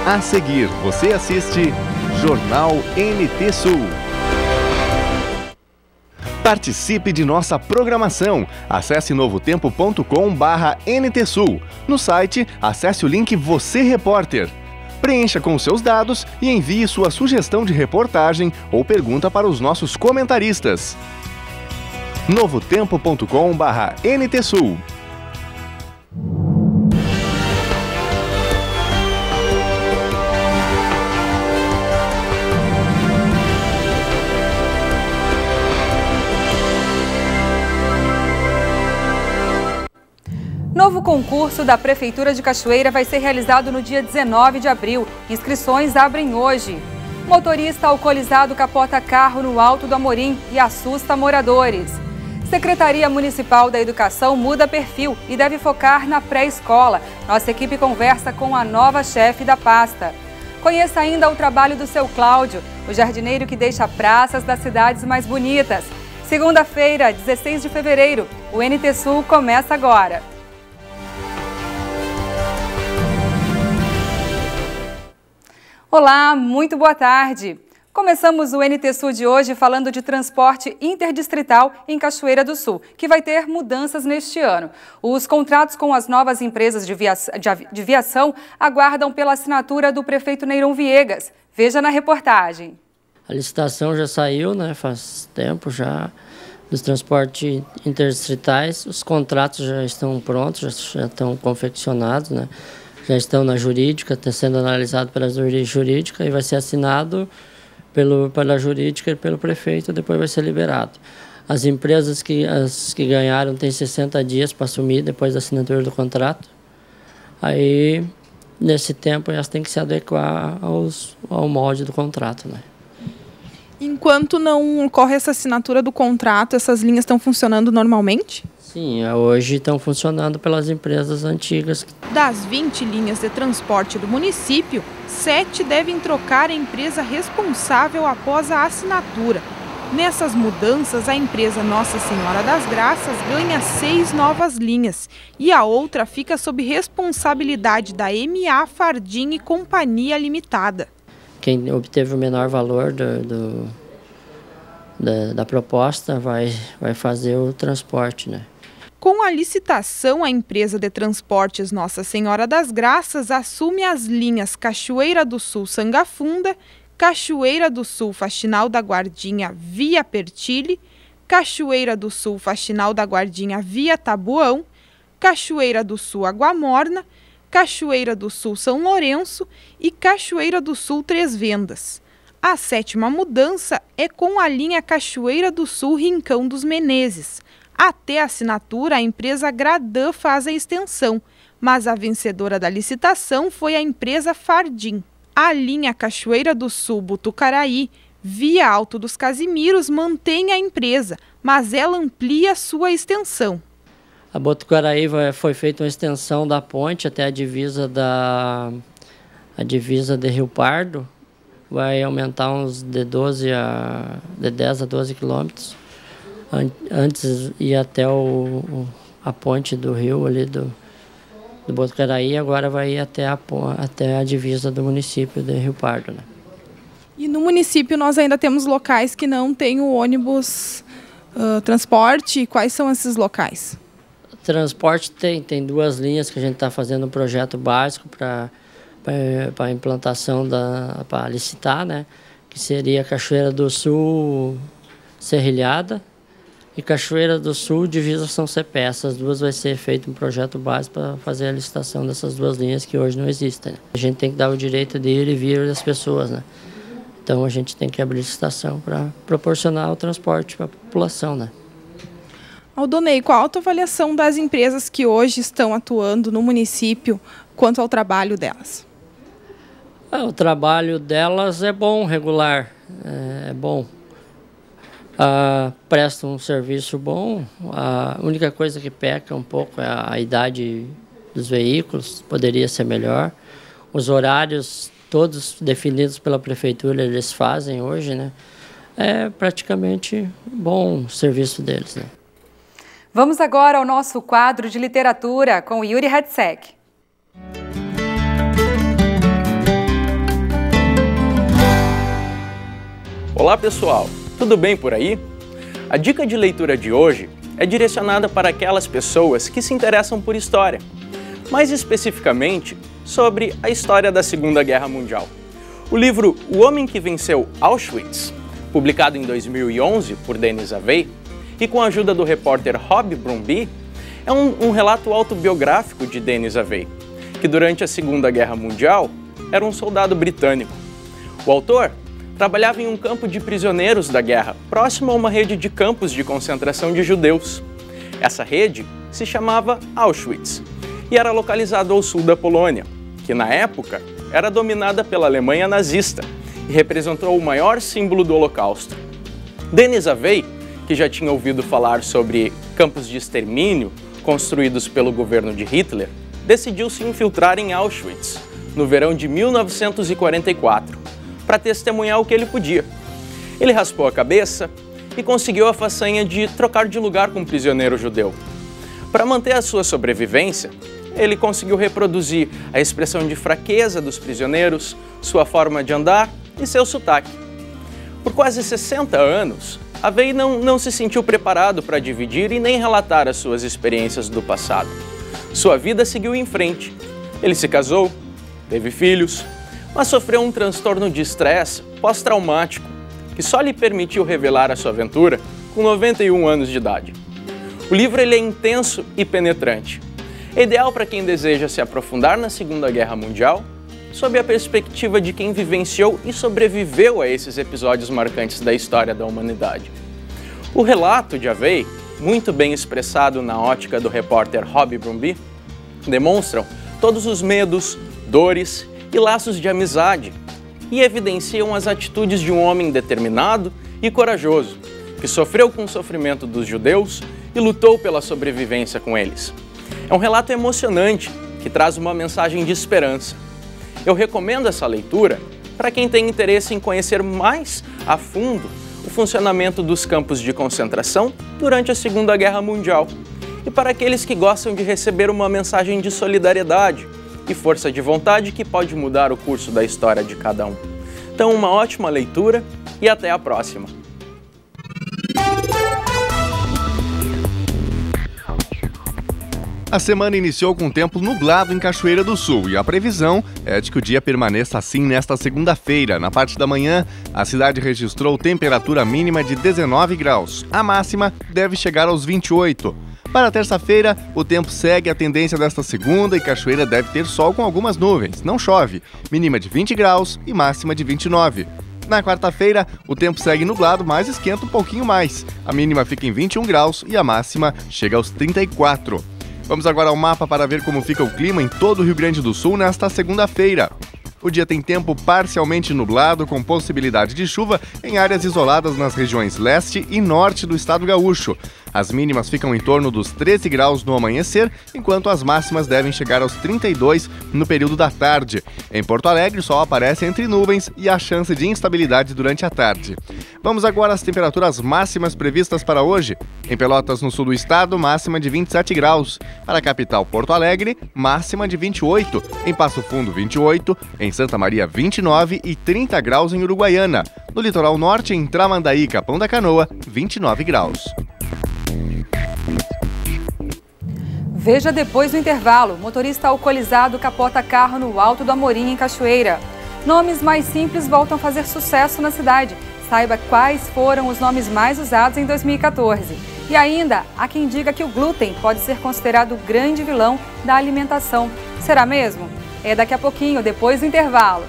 A seguir, você assiste Jornal NT Sul. Participe de nossa programação. Acesse novotempo.com/NT Sul. No site, acesse o link Você Repórter. Preencha com seus dados e envie sua sugestão de reportagem ou pergunta para os nossos comentaristas. novotempo.com/NT Sul. Novo concurso da Prefeitura de Cachoeira vai ser realizado no dia 19 de abril. Inscrições abrem hoje. Motorista alcoolizado capota carro no Alto do Amorim e assusta moradores. Secretaria Municipal da Educação muda perfil e deve focar na pré-escola. Nossa equipe conversa com a nova chefe da pasta. Conheça ainda o trabalho do seu Cláudio, o jardineiro que deixa praças das cidades mais bonitas. Segunda-feira, 16 de fevereiro, o NT Sul começa agora. Olá, muito boa tarde. Começamos o NT Sul de hoje falando de transporte interdistrital em Cachoeira do Sul, que vai ter mudanças neste ano. Os contratos com as novas empresas de viação aguardam pela assinatura do prefeito Neirão Viegas. Veja na reportagem. A licitação já saiu, né, faz tempo já, dos transportes interdistritais. Os contratos já estão prontos, já estão confeccionados, né? Já estão na jurídica, está sendo analisado pela jurídica e vai ser assinado pela jurídica e pelo prefeito, depois vai ser liberado. As empresas que ganharam têm 60 dias para assumir depois da assinatura do contrato. Aí, nesse tempo, elas têm que se adequar ao molde do contrato, né? Enquanto não ocorre essa assinatura do contrato, essas linhas estão funcionando normalmente? Sim, hoje estão funcionando pelas empresas antigas. Das 20 linhas de transporte do município, 7 devem trocar a empresa responsável após a assinatura. Nessas mudanças, a empresa Nossa Senhora das Graças ganha 6 novas linhas e a outra fica sob responsabilidade da MA Fardim e Companhia Limitada. Quem obteve o menor valor da proposta vai fazer o transporte, né? Com a licitação, a empresa de transportes Nossa Senhora das Graças assume as linhas Cachoeira do Sul Sangafunda, Cachoeira do Sul Faxinal da Guardinha via Pertile, Cachoeira do Sul Faxinal da Guardinha via Tabuão, Cachoeira do Sul Água Morna, Cachoeira do Sul São Lourenço e Cachoeira do Sul Três Vendas. A 7ª mudança é com a linha Cachoeira do Sul Rincão dos Menezes. Até a assinatura, a empresa Gradã faz a extensão, mas a vencedora da licitação foi a empresa Fardim. A linha Cachoeira do Sul Botucaraí, via Alto dos Casimiros, mantém a empresa, mas ela amplia sua extensão. A Botucaraí foi feita uma extensão da ponte até a divisa de Rio Pardo, vai aumentar uns de 10 a 12 quilômetros. Antes ia até a ponte do rio ali do Botucaraí, agora vai ir até a divisa do município de Rio Pardo, né? E no município nós ainda temos locais que não tem o ônibus transporte. Quais são esses locais? Transporte tem 2 linhas que a gente está fazendo um projeto básico para a implantação, para licitar, né? Que seria Cachoeira do Sul Serrilhada e Cachoeira do Sul divisa São Cepé. Essas 2 vai ser feito um projeto básico para fazer a licitação dessas 2 linhas que hoje não existem, né? A gente tem que dar o direito de ir e vir das pessoas, né? Então a gente tem que abrir licitação para proporcionar o transporte para a população, né? Aldonei, qual a autoavaliação das empresas que hoje estão atuando no município quanto ao trabalho delas? O trabalho delas é bom, regular, é bom. Prestam um serviço bom. A única coisa que peca um pouco é a idade dos veículos, poderia ser melhor. Os horários, todos definidos pela prefeitura, eles fazem hoje, né? É praticamente bom o serviço deles, né? Vamos agora ao nosso quadro de literatura com Yuri Hatzek. Olá pessoal, tudo bem por aí? A dica de leitura de hoje é direcionada para aquelas pessoas que se interessam por história, mais especificamente sobre a história da Segunda Guerra Mundial. O livro O Homem que Venceu Auschwitz, publicado em 2011 por Denis Avey, e com a ajuda do repórter Rob Brumby, é um relato autobiográfico de Denis Avey, que durante a Segunda Guerra Mundial era um soldado britânico. O autor trabalhava em um campo de prisioneiros da guerra, próximo a uma rede de campos de concentração de judeus. Essa rede se chamava Auschwitz e era localizada ao sul da Polônia, que na época era dominada pela Alemanha nazista e representou o maior símbolo do Holocausto. Denis Avey, que já tinha ouvido falar sobre campos de extermínio construídos pelo governo de Hitler, decidiu se infiltrar em Auschwitz no verão de 1944, para testemunhar o que ele podia. Ele raspou a cabeça e conseguiu a façanha de trocar de lugar com um prisioneiro judeu. Para manter a sua sobrevivência, ele conseguiu reproduzir a expressão de fraqueza dos prisioneiros, sua forma de andar e seu sotaque. Por quase 60 anos, Avey não se sentiu preparado para dividir e nem relatar as suas experiências do passado. Sua vida seguiu em frente. Ele se casou, teve filhos, mas sofreu um transtorno de estresse pós-traumático que só lhe permitiu revelar a sua aventura com 91 anos de idade. O livro é intenso e penetrante. É ideal para quem deseja se aprofundar na Segunda Guerra Mundial, sob a perspectiva de quem vivenciou e sobreviveu a esses episódios marcantes da história da humanidade. O relato de Avey, muito bem expressado na ótica do repórter Rob Brumby, demonstram todos os medos, dores e laços de amizade, e evidenciam as atitudes de um homem determinado e corajoso, que sofreu com o sofrimento dos judeus e lutou pela sobrevivência com eles. É um relato emocionante, que traz uma mensagem de esperança. Eu recomendo essa leitura para quem tem interesse em conhecer mais a fundo o funcionamento dos campos de concentração durante a Segunda Guerra Mundial, e para aqueles que gostam de receber uma mensagem de solidariedade e força de vontade que pode mudar o curso da história de cada um. Então, uma ótima leitura e até a próxima! A semana iniciou com tempo nublado em Cachoeira do Sul e a previsão é de que o dia permaneça assim nesta segunda-feira. Na parte da manhã, a cidade registrou temperatura mínima de 19 graus. A máxima deve chegar aos 28. Para terça-feira, o tempo segue a tendência desta segunda e Cachoeira deve ter sol com algumas nuvens. Não chove, mínima de 20 graus e máxima de 29. Na quarta-feira, o tempo segue nublado, mas esquenta um pouquinho mais. A mínima fica em 21 graus e a máxima chega aos 34. Vamos agora ao mapa para ver como fica o clima em todo o Rio Grande do Sul nesta segunda-feira. O dia tem tempo parcialmente nublado, com possibilidade de chuva em áreas isoladas nas regiões leste e norte do estado gaúcho. As mínimas ficam em torno dos 13 graus no amanhecer, enquanto as máximas devem chegar aos 32 no período da tarde. Em Porto Alegre, o sol aparece entre nuvens e há chance de instabilidade durante a tarde. Vamos agora às temperaturas máximas previstas para hoje. Em Pelotas, no sul do estado, máxima de 27 graus. Para a capital, Porto Alegre, máxima de 28. Em Passo Fundo, 28. Em Santa Maria, 29 e 30 graus em Uruguaiana. No litoral norte, em Tramandaí e Capão da Canoa, 29 graus. Veja depois do intervalo. Motorista alcoolizado capota carro no Alto do Amorim, em Cachoeira. Nomes mais simples voltam a fazer sucesso na cidade. Saiba quais foram os nomes mais usados em 2014. E ainda, há quem diga que o glúten pode ser considerado o grande vilão da alimentação. Será mesmo? É daqui a pouquinho, depois do intervalo.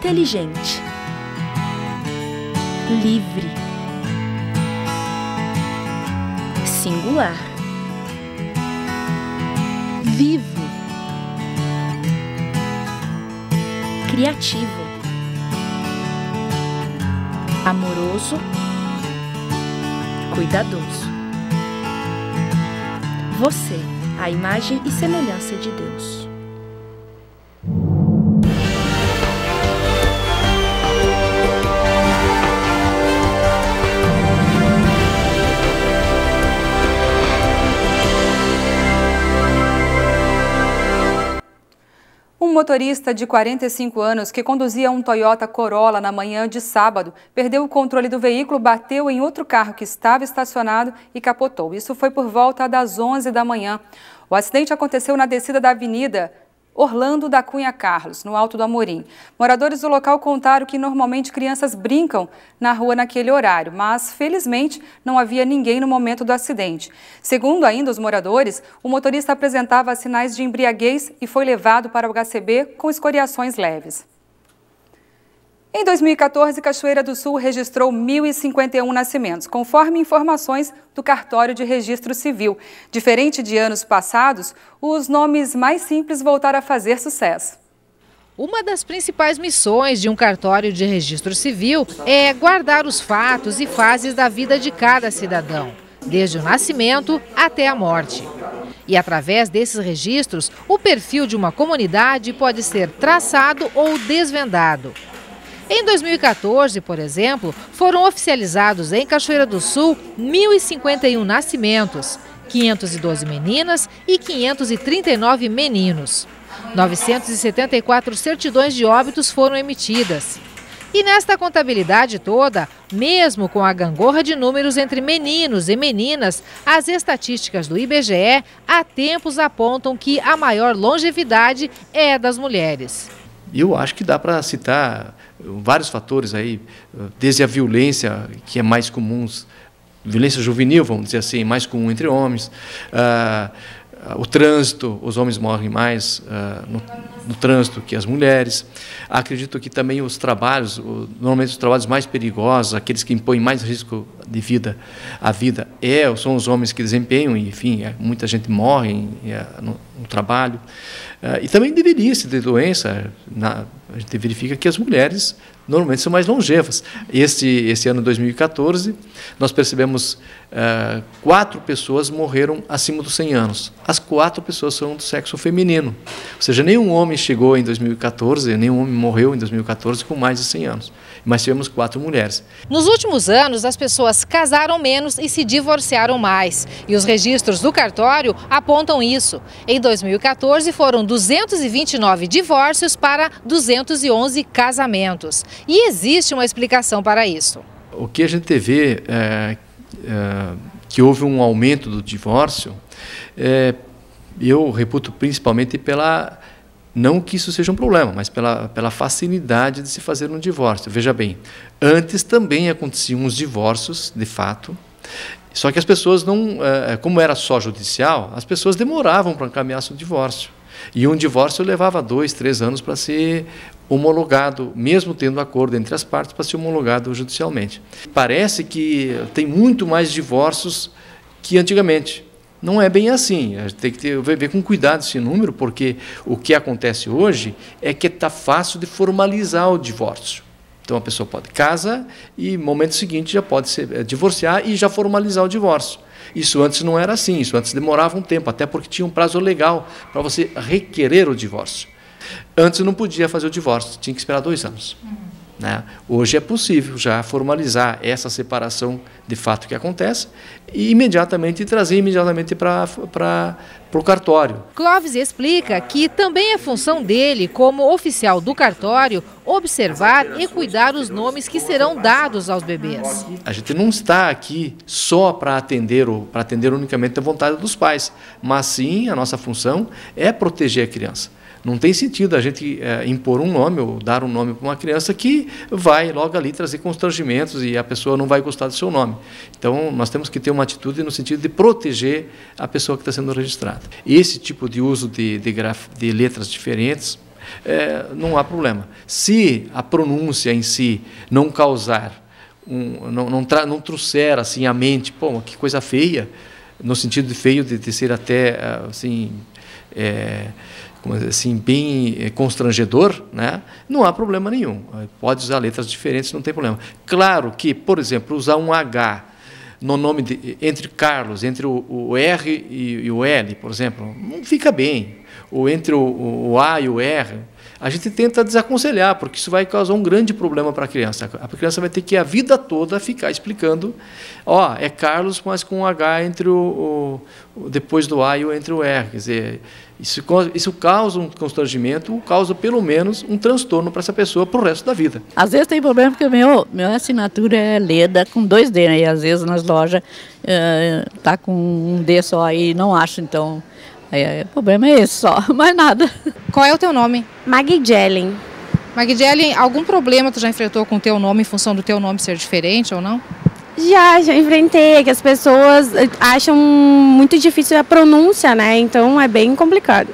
inteligente, livre, singular, vivo, criativo, amoroso, cuidadoso. Você, a imagem e semelhança de Deus. Um motorista de 45 anos que conduzia um Toyota Corolla na manhã de sábado perdeu o controle do veículo, bateu em outro carro que estava estacionado e capotou. Isso foi por volta das 11 da manhã. O acidente aconteceu na descida da Avenida Orlando da Cunha Carlos, no Alto do Amorim. Moradores do local contaram que normalmente crianças brincam na rua naquele horário, mas felizmente não havia ninguém no momento do acidente. Segundo ainda os moradores, o motorista apresentava sinais de embriaguez e foi levado para o HCB com escoriações leves. Em 2014, Cachoeira do Sul registrou 1.051 nascimentos, conforme informações do Cartório de Registro Civil. Diferente de anos passados, os nomes mais simples voltaram a fazer sucesso. Uma das principais missões de um cartório de registro civil é guardar os fatos e fases da vida de cada cidadão, desde o nascimento até a morte. E através desses registros, o perfil de uma comunidade pode ser traçado ou desvendado. Em 2014, por exemplo, foram oficializados em Cachoeira do Sul 1.051 nascimentos, 512 meninas e 539 meninos. 974 certidões de óbitos foram emitidas. E nesta contabilidade toda, mesmo com a gangorra de números entre meninos e meninas, as estatísticas do IBGE há tempos apontam que a maior longevidade é das mulheres. Eu acho que dá para citar vários fatores aí, desde a violência, que é mais comum, violência juvenil, vamos dizer assim, mais comum entre homens, o trânsito, os homens morrem mais no trânsito que as mulheres. Acredito que também os trabalhos, normalmente os trabalhos mais perigosos, aqueles que impõem mais risco de vida à vida, são os homens que desempenham, e, enfim, muita gente morre no trabalho. E também de velhice, de doença, a gente verifica que as mulheres normalmente são mais longevas. Este ano 2014, nós percebemos 4 pessoas morreram acima dos 100 anos. As 4 pessoas são do sexo feminino. Ou seja, nenhum homem chegou em 2014, nenhum homem morreu em 2014 com mais de 100 anos. Mas tivemos 4 mulheres. Nos últimos anos, as pessoas casaram menos e se divorciaram mais. E os registros do cartório apontam isso. Em 2014, foram 229 divórcios para 211 casamentos. E existe uma explicação para isso. O que a gente vê que houve um aumento do divórcio, eu reputo principalmente pela... Não que isso seja um problema, mas pela facilidade de se fazer um divórcio. Veja bem, antes também aconteciam os divórcios, de fato, só que as pessoas não... Como era só judicial, as pessoas demoravam para encaminhar seu divórcio. E um divórcio levava 2, 3 anos para ser homologado, mesmo tendo acordo entre as partes, para ser homologado judicialmente. Parece que tem muito mais divórcios que antigamente. Não é bem assim, a gente tem que ver com cuidado esse número, porque o que acontece hoje é que está fácil de formalizar o divórcio. Então a pessoa pode casar e no momento seguinte já pode divorciar e já formalizar o divórcio. Isso antes não era assim, isso antes demorava um tempo, até porque tinha um prazo legal para você requerer o divórcio. Antes não podia fazer o divórcio, tinha que esperar 2 anos. Né? Hoje é possível já formalizar essa separação de fato que acontece e trazer imediatamente para o cartório. Clóvis explica que também é função dele, como oficial do cartório, observar e cuidar os nomes que serão dados aos bebês. A gente não está aqui só para atender unicamente a vontade dos pais, mas sim a nossa função é proteger a criança. Não tem sentido a gente impor um nome ou dar um nome para uma criança que vai logo ali trazer constrangimentos e a pessoa não vai gostar do seu nome. Então, nós temos que ter uma atitude no sentido de proteger a pessoa que está sendo registrada. Esse tipo de uso de letras diferentes não há problema. Se a pronúncia em si não causar, não trouxer assim à mente, pô, que coisa feia, no sentido de feio de ser até assim, como dizer assim, bem constrangedor, né? Não há problema nenhum. Pode usar letras diferentes, não tem problema. Claro que, por exemplo, usar um H no nome entre Carlos, entre o R e o L, por exemplo, não fica bem. Ou entre o A e o R, a gente tenta desaconselhar, porque isso vai causar um grande problema para a criança. A criança vai ter que a vida toda ficar explicando, é Carlos, mas com o H entre depois do A e entre o R. Quer dizer, isso causa um constrangimento, causa pelo menos um transtorno para essa pessoa para o resto da vida. Às vezes tem problema porque minha assinatura é Leda com 2 D, né? E às vezes nas lojas tá com um D só aí, não acho, então o problema é esse só, mais nada. Qual é o teu nome? Magdjellen. Magdjellen, algum problema tu já enfrentou com o teu nome em função do teu nome ser diferente ou não? Já enfrentei, que as pessoas acham muito difícil a pronúncia, né? Então é bem complicado.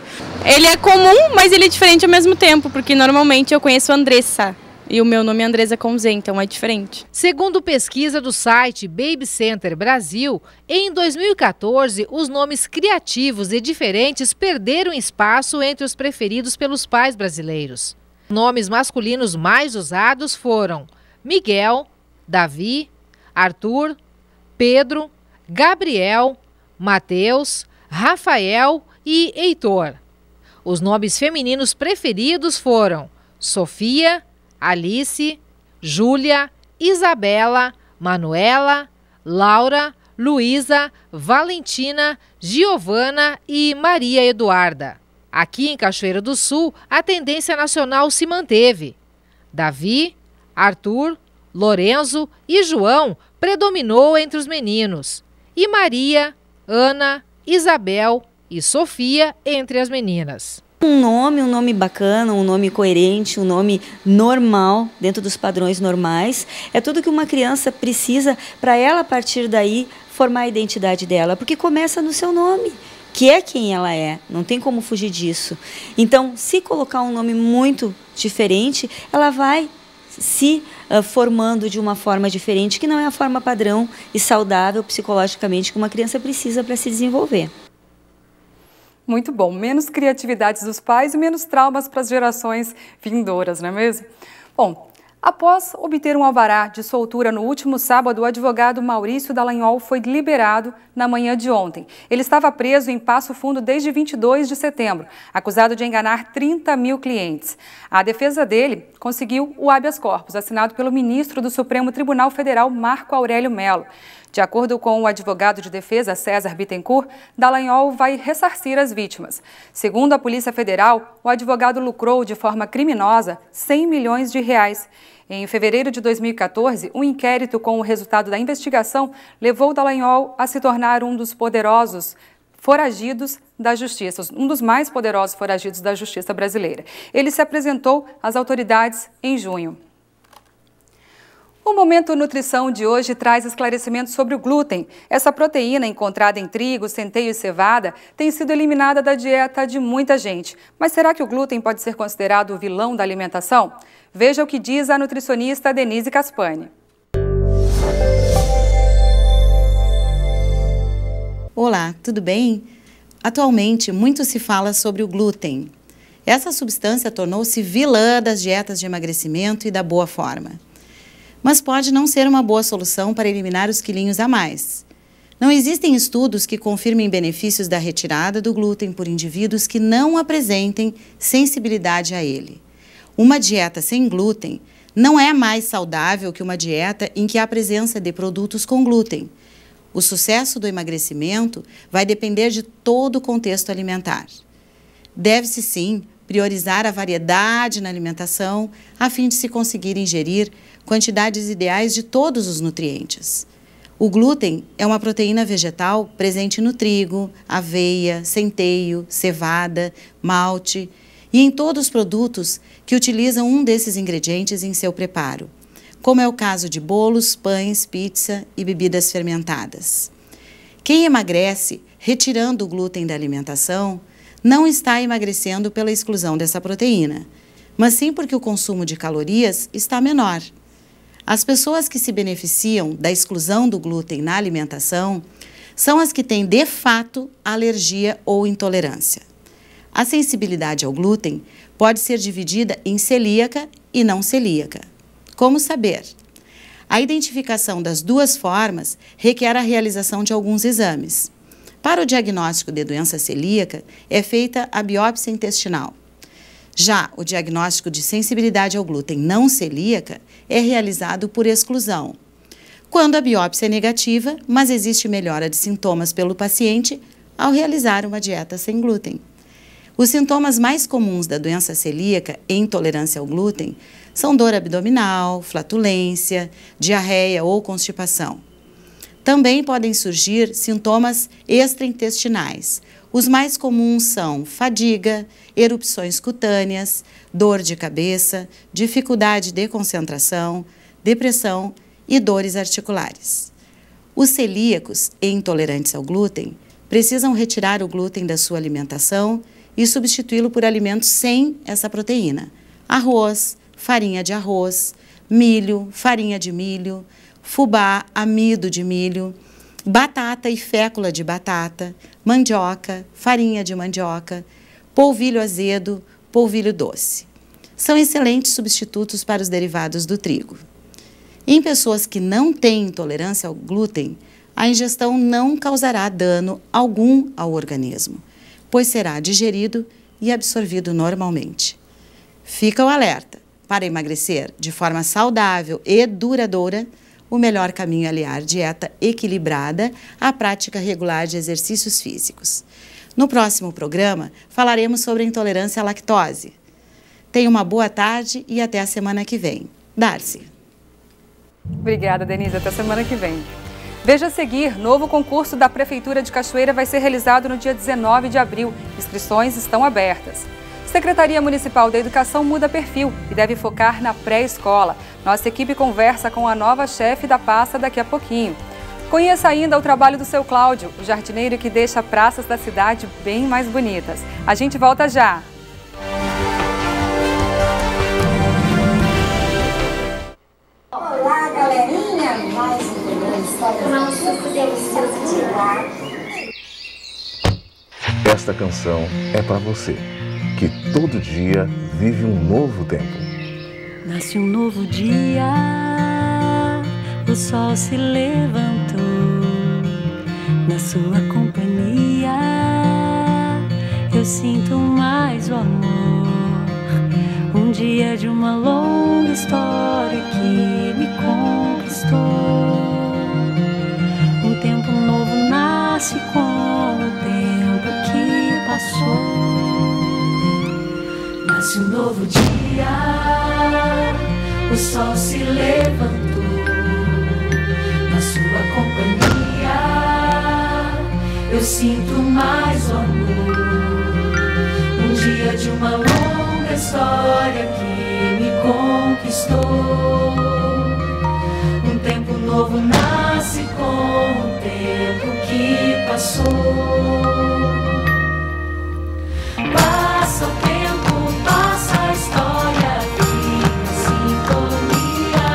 Ele é comum, mas ele é diferente ao mesmo tempo, porque normalmente eu conheço Andressa. E o meu nome é Andressa com Z, então é diferente. Segundo pesquisa do site Baby Center Brasil, em 2014, os nomes criativos e diferentes perderam espaço entre os preferidos pelos pais brasileiros. Nomes masculinos mais usados foram Miguel, Davi, Arthur, Pedro, Gabriel, Mateus, Rafael e Heitor. Os nomes femininos preferidos foram Sofia, Alice, Júlia, Isabela, Manuela, Laura, Luísa, Valentina, Giovana e Maria Eduarda. Aqui em Cachoeira do Sul, a tendência nacional se manteve. Davi, Arthur, Lorenzo e João predominou entre os meninos. E Maria, Ana, Isabel e Sofia entre as meninas. Um nome bacana, um nome coerente, um nome normal, dentro dos padrões normais, é tudo que uma criança precisa para ela, a partir daí, formar a identidade dela, porque começa no seu nome, que é quem ela é, não tem como fugir disso. Então, se colocar um nome muito diferente, ela vai se formando de uma forma diferente, que não é a forma padrão e saudável psicologicamente que uma criança precisa para se desenvolver. Muito bom. Menos criatividades dos pais e menos traumas para as gerações vindouras, não é mesmo? Bom, após obter um alvará de soltura no último sábado, o advogado Maurício Dallagnol foi liberado na manhã de ontem. Ele estava preso em Passo Fundo desde 22 de setembro, acusado de enganar 30 mil clientes. A defesa dele conseguiu o habeas corpus, assinado pelo ministro do Supremo Tribunal Federal, Marco Aurélio Mello. De acordo com o advogado de defesa, César Bittencourt, Dallagnol vai ressarcir as vítimas. Segundo a Polícia Federal, o advogado lucrou de forma criminosa 100 milhões de reais. Em fevereiro de 2014, um inquérito com o resultado da investigação levou Dallagnol a se tornar um dos poderosos foragidos da Justiça, um dos mais poderosos foragidos da Justiça brasileira. Ele se apresentou às autoridades em junho. O Momento Nutrição de hoje traz esclarecimentos sobre o glúten. Essa proteína encontrada em trigo, centeio e cevada tem sido eliminada da dieta de muita gente. Mas será que o glúten pode ser considerado o vilão da alimentação? Veja o que diz a nutricionista Denise Caspani. Olá, tudo bem? Atualmente, muito se fala sobre o glúten. Essa substância tornou-se vilã das dietas de emagrecimento e da boa forma. Mas pode não ser uma boa solução para eliminar os quilinhos a mais. Não existem estudos que confirmem benefícios da retirada do glúten por indivíduos que não apresentem sensibilidade a ele. Uma dieta sem glúten não é mais saudável que uma dieta em que há presença de produtos com glúten. O sucesso do emagrecimento vai depender de todo o contexto alimentar. Deve-se, sim, priorizar a variedade na alimentação a fim de se conseguir ingerir quantidades ideais de todos os nutrientes. O glúten é uma proteína vegetal presente no trigo, aveia, centeio, cevada, malte e em todos os produtos que utilizam um desses ingredientes em seu preparo, como é o caso de bolos, pães, pizza e bebidas fermentadas. Quem emagrece retirando o glúten da alimentação não está emagrecendo pela exclusão dessa proteína, mas sim porque o consumo de calorias está menor. As pessoas que se beneficiam da exclusão do glúten na alimentação são as que têm, de fato, alergia ou intolerância. A sensibilidade ao glúten pode ser dividida em celíaca e não celíaca. Como saber? A identificação das duas formas requer a realização de alguns exames. Para o diagnóstico de doença celíaca, é feita a biópsia intestinal. Já o diagnóstico de sensibilidade ao glúten não celíaca é realizado por exclusão. Quando a biópsia é negativa, mas existe melhora de sintomas pelo paciente ao realizar uma dieta sem glúten. Os sintomas mais comuns da doença celíaca e intolerância ao glúten são dor abdominal, flatulência, diarreia ou constipação. Também podem surgir sintomas extraintestinais. Os mais comuns são fadiga, erupções cutâneas, dor de cabeça, dificuldade de concentração, depressão e dores articulares. Os celíacos e intolerantes ao glúten precisam retirar o glúten da sua alimentação e substituí-lo por alimentos sem essa proteína: arroz, farinha de arroz, milho, farinha de milho, fubá, amido de milho, batata e fécula de batata, mandioca, farinha de mandioca, polvilho azedo, polvilho doce. São excelentes substitutos para os derivados do trigo. Em pessoas que não têm intolerância ao glúten, a ingestão não causará dano algum ao organismo, pois será digerido e absorvido normalmente. Fica o alerta: para emagrecer de forma saudável e duradoura, o melhor caminho é aliar dieta equilibrada à prática regular de exercícios físicos. No próximo programa, falaremos sobre a intolerância à lactose. Tenha uma boa tarde e até a semana que vem. Darcy. Obrigada, Denise. Até semana que vem. Veja a seguir: novo concurso da Prefeitura de Cachoeira vai ser realizado no dia 19 de abril. Inscrições estão abertas. Secretaria Municipal da Educação muda perfil e deve focar na pré-escola. Nossa equipe conversa com a nova chefe da pasta daqui a pouquinho. Conheça ainda o trabalho do seu Cláudio, o jardineiro que deixa praças da cidade bem mais bonitas. A gente volta já! Olá, galerinha! Mais uma história nossa deliciosa de lá. Esta canção é para você, que todo dia vive um novo tempo. Nasce um novo dia, o sol se levantou, na sua companhia eu sinto mais o amor. Um dia de uma longa história que me conquistou. Um tempo novo nasce com o tempo que passou. Nasce um novo dia, o sol se levantou, na sua companhia eu sinto mais o amor. Um dia de uma longa história que me conquistou. Um tempo novo nasce com o tempo que passou. Passa o tempo, passa a história, fica em sintonia,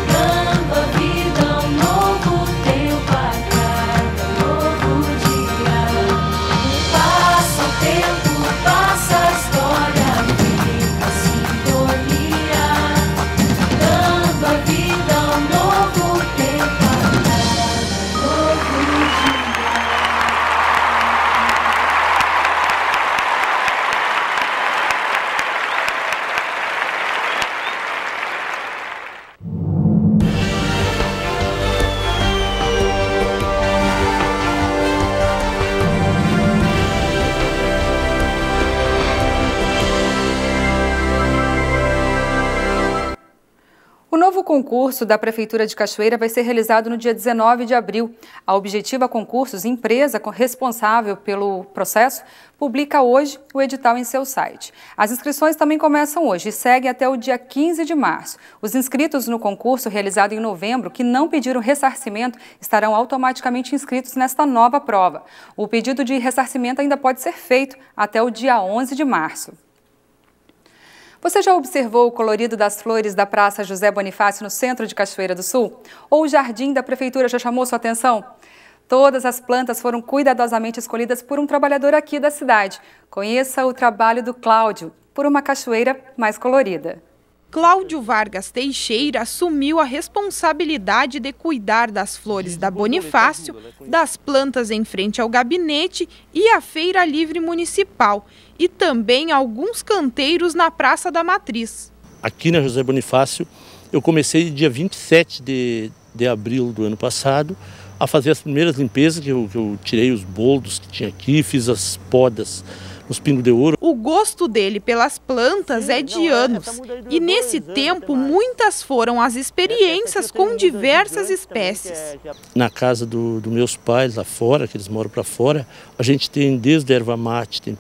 dando a vida um novo tempo a cada novo dia. Passa o tempo, passa a história, fica em sintonia, dando a vida um novo tempo a cada novo dia. concurso da Prefeitura de Cachoeira vai ser realizado no dia 19 de abril. A Objetiva Concursos, empresa responsável pelo processo, publica hoje o edital em seu site. As inscrições também começam hoje e seguem até o dia 15 de março. Os inscritos no concurso realizado em novembro que não pediram ressarcimento estarão automaticamente inscritos nesta nova prova. O pedido de ressarcimento ainda pode ser feito até o dia 11 de março. Você já observou o colorido das flores da Praça José Bonifácio no centro de Cachoeira do Sul? Ou o jardim da Prefeitura já chamou sua atenção? Todas as plantas foram cuidadosamente escolhidas por um trabalhador aqui da cidade. Conheça o trabalho do Cláudio, por uma cachoeira mais colorida. Cláudio Vargas Teixeira assumiu a responsabilidade de cuidar das flores da Bonifácio, das plantas em frente ao gabinete e a Feira Livre Municipal, e também alguns canteiros na Praça da Matriz. Aqui na José Bonifácio, eu comecei dia 27 de abril do ano passado a fazer as primeiras limpezas, que eu tirei os boldos que tinha aqui, fiz as podas nos pingos de ouro. O gosto dele pelas plantas é de anos e nesse tempo muitas foram as experiências com diversas espécies. Na casa dos meus pais lá fora, que eles moram para fora, a gente tem desde erva mate, tem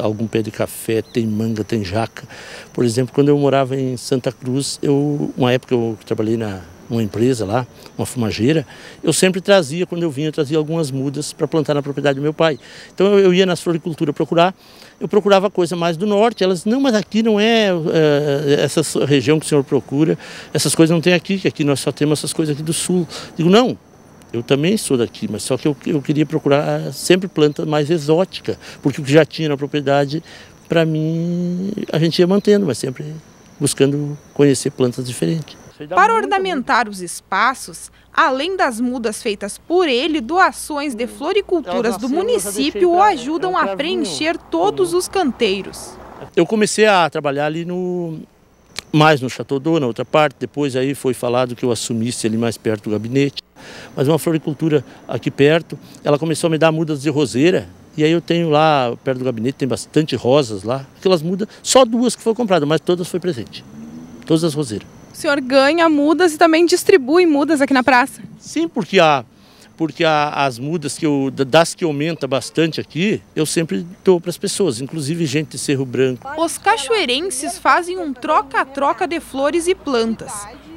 algum pé de café, tem manga, tem jaca. Por exemplo, quando eu morava em Santa Cruz, uma época eu trabalhei numa empresa lá, uma fumageira, eu sempre trazia, quando eu vinha, eu trazia algumas mudas para plantar na propriedade do meu pai. Então eu ia nas floriculturas procurar, eu procurava coisa mais do norte, elas, não, mas aqui não é essa região que o senhor procura, essas coisas não tem aqui, que aqui nós só temos essas coisas aqui do sul. Digo, não, eu também sou daqui, mas só que eu queria procurar sempre planta mais exótica, porque o que já tinha na propriedade, para mim, a gente ia mantendo, mas sempre buscando conhecer plantas diferentes. Para ornamentar os espaços, além das mudas feitas por ele, doações de floriculturas do município o ajudam a preencher todos os canteiros. Eu comecei a trabalhar ali mais no Chateau d'Eau, na outra parte, depois aí foi falado que eu assumisse ali mais perto do gabinete. Mas uma floricultura aqui perto, ela começou a me dar mudas de roseira, e aí eu tenho lá, perto do gabinete, tem bastante rosas lá. Aquelas mudas, só 2 que foram compradas, mas todas foi presente, todas as roseiras. O senhor ganha mudas e também distribui mudas aqui na praça? Sim, porque as mudas das que aumenta bastante aqui, eu sempre dou para as pessoas, inclusive gente de Cerro Branco. Os cachoeirenses fazem um troca-troca de flores e plantas.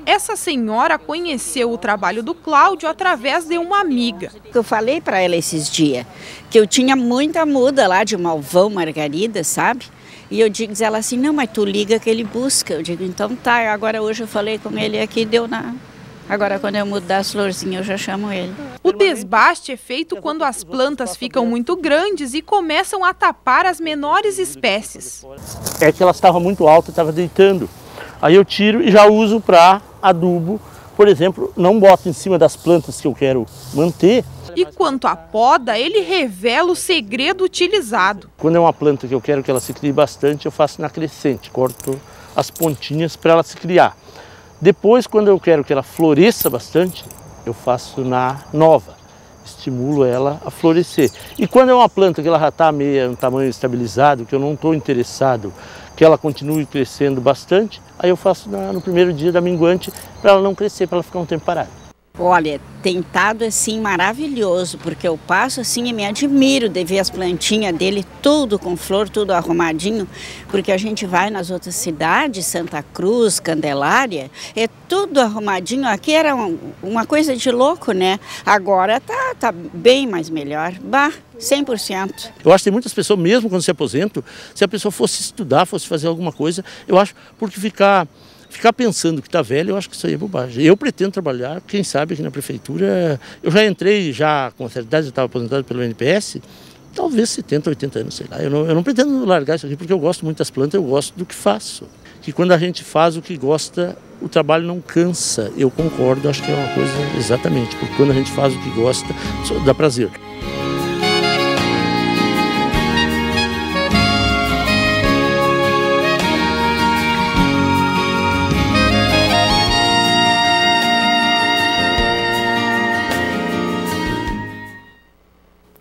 Essa senhora conheceu o trabalho do Cláudio através de uma amiga. Eu falei para ela esses dias que eu tinha muita muda lá de malvão, margarida, sabe? E eu digo ela assim, não, mas tu liga que ele busca. Eu digo, então tá, agora hoje eu falei com ele aqui, deu na... Agora quando eu mudar as florzinhas eu já chamo ele. O desbaste é feito quando as plantas ficam muito grandes e começam a tapar as menores espécies. É que elas estavam muito altas, estava deitando. Aí eu tiro e já uso para adubo. Por exemplo, não boto em cima das plantas que eu quero manter. E quanto à poda, ele revela o segredo utilizado. Quando é uma planta que eu quero que ela se crie bastante, eu faço na crescente, corto as pontinhas para ela se criar. Depois, quando eu quero que ela floresça bastante, eu faço na nova, estimulo ela a florescer. E quando é uma planta que ela já está meio em tamanho estabilizado, que eu não estou interessado que ela continue crescendo bastante, aí eu faço no primeiro dia da minguante para ela não crescer, para ela ficar um tempo parada. Olha, tem estado assim maravilhoso, porque eu passo assim e me admiro de ver as plantinhas dele tudo com flor, tudo arrumadinho, porque a gente vai nas outras cidades, Santa Cruz, Candelária, é tudo arrumadinho. Aqui era uma coisa de louco, né? Agora tá bem mais melhor, 100%. Eu acho que tem muitas pessoas, mesmo quando se aposentam, se a pessoa fosse estudar, fosse fazer alguma coisa, eu acho, porque ficar pensando que está velho, eu acho que isso aí é bobagem. Eu pretendo trabalhar, quem sabe aqui na prefeitura, eu já entrei com a certa idade, eu estava aposentado pelo NPS, talvez 70, 80 anos, sei lá. Eu não pretendo largar isso aqui porque eu gosto muito das plantas, eu gosto do que faço. Que quando a gente faz o que gosta, o trabalho não cansa. Eu concordo, acho que é uma coisa exatamente, porque quando a gente faz o que gosta, dá prazer.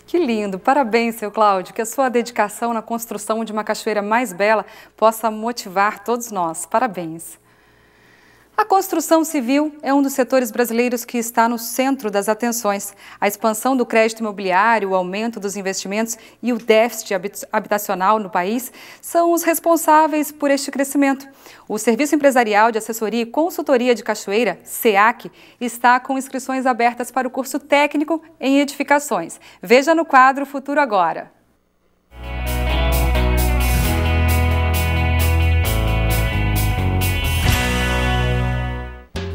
Que lindo! Parabéns, seu Cláudio. Que a sua dedicação na construção de uma cachoeira mais bela possa motivar todos nós. Parabéns! A construção civil é um dos setores brasileiros que está no centro das atenções. A expansão do crédito imobiliário, o aumento dos investimentos e o déficit habitacional no país são os responsáveis por este crescimento. O Serviço Empresarial de Assessoria e Consultoria de Cachoeira, SEAC, está com inscrições abertas para o curso técnico em edificações. Veja no quadro Futuro Agora.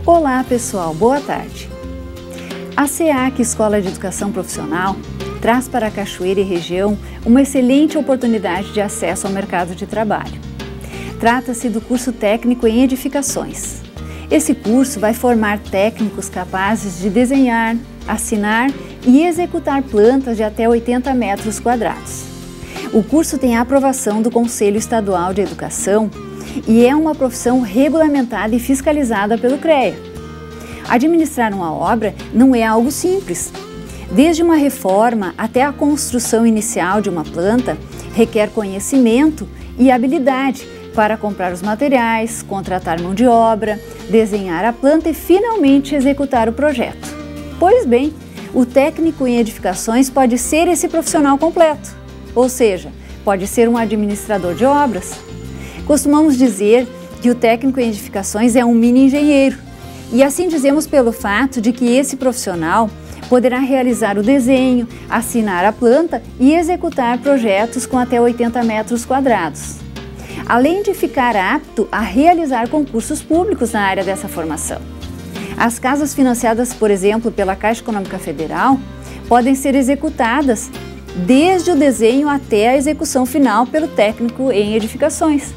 Olá pessoal, boa tarde. A SEAC Escola de Educação Profissional traz para a Cachoeira e região uma excelente oportunidade de acesso ao mercado de trabalho. Trata-se do curso técnico em edificações. Esse curso vai formar técnicos capazes de desenhar, assinar e executar plantas de até 80 metros quadrados. O curso tem a aprovação do Conselho Estadual de Educação e é uma profissão regulamentada e fiscalizada pelo CREA. Administrar uma obra não é algo simples. Desde uma reforma até a construção inicial de uma planta, requer conhecimento e habilidade para comprar os materiais, contratar mão de obra, desenhar a planta e finalmente executar o projeto. Pois bem, o técnico em edificações pode ser esse profissional completo, ou seja, pode ser um administrador de obras. Costumamos dizer que o técnico em edificações é um mini engenheiro, e assim dizemos pelo fato de que esse profissional poderá realizar o desenho, assinar a planta e executar projetos com até 80 metros quadrados, além de ficar apto a realizar concursos públicos na área dessa formação. As casas financiadas, por exemplo, pela Caixa Econômica Federal, podem ser executadas desde o desenho até a execução final pelo técnico em edificações.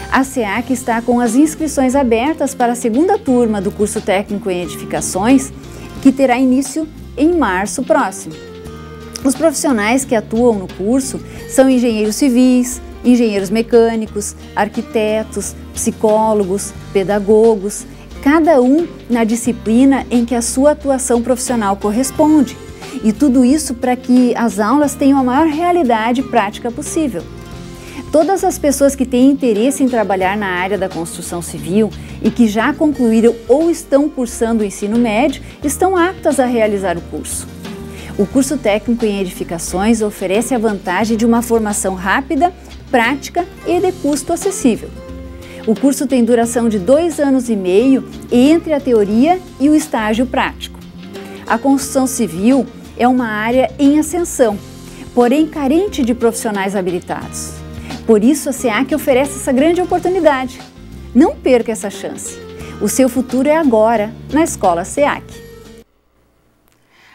A SEAC está com as inscrições abertas para a segunda turma do curso técnico em edificações, que terá início em março próximo. Os profissionais que atuam no curso são engenheiros civis, engenheiros mecânicos, arquitetos, psicólogos, pedagogos, cada um na disciplina em que a sua atuação profissional corresponde. E tudo isso para que as aulas tenham a maior realidade prática possível. Todas as pessoas que têm interesse em trabalhar na área da construção civil e que já concluíram ou estão cursando o ensino médio estão aptas a realizar o curso. O curso técnico em edificações oferece a vantagem de uma formação rápida, prática e de custo acessível. O curso tem duração de 2 anos e meio entre a teoria e o estágio prático. A construção civil é uma área em ascensão, porém carente de profissionais habilitados. Por isso, a SEAC oferece essa grande oportunidade. Não perca essa chance. O seu futuro é agora, na Escola SEAC.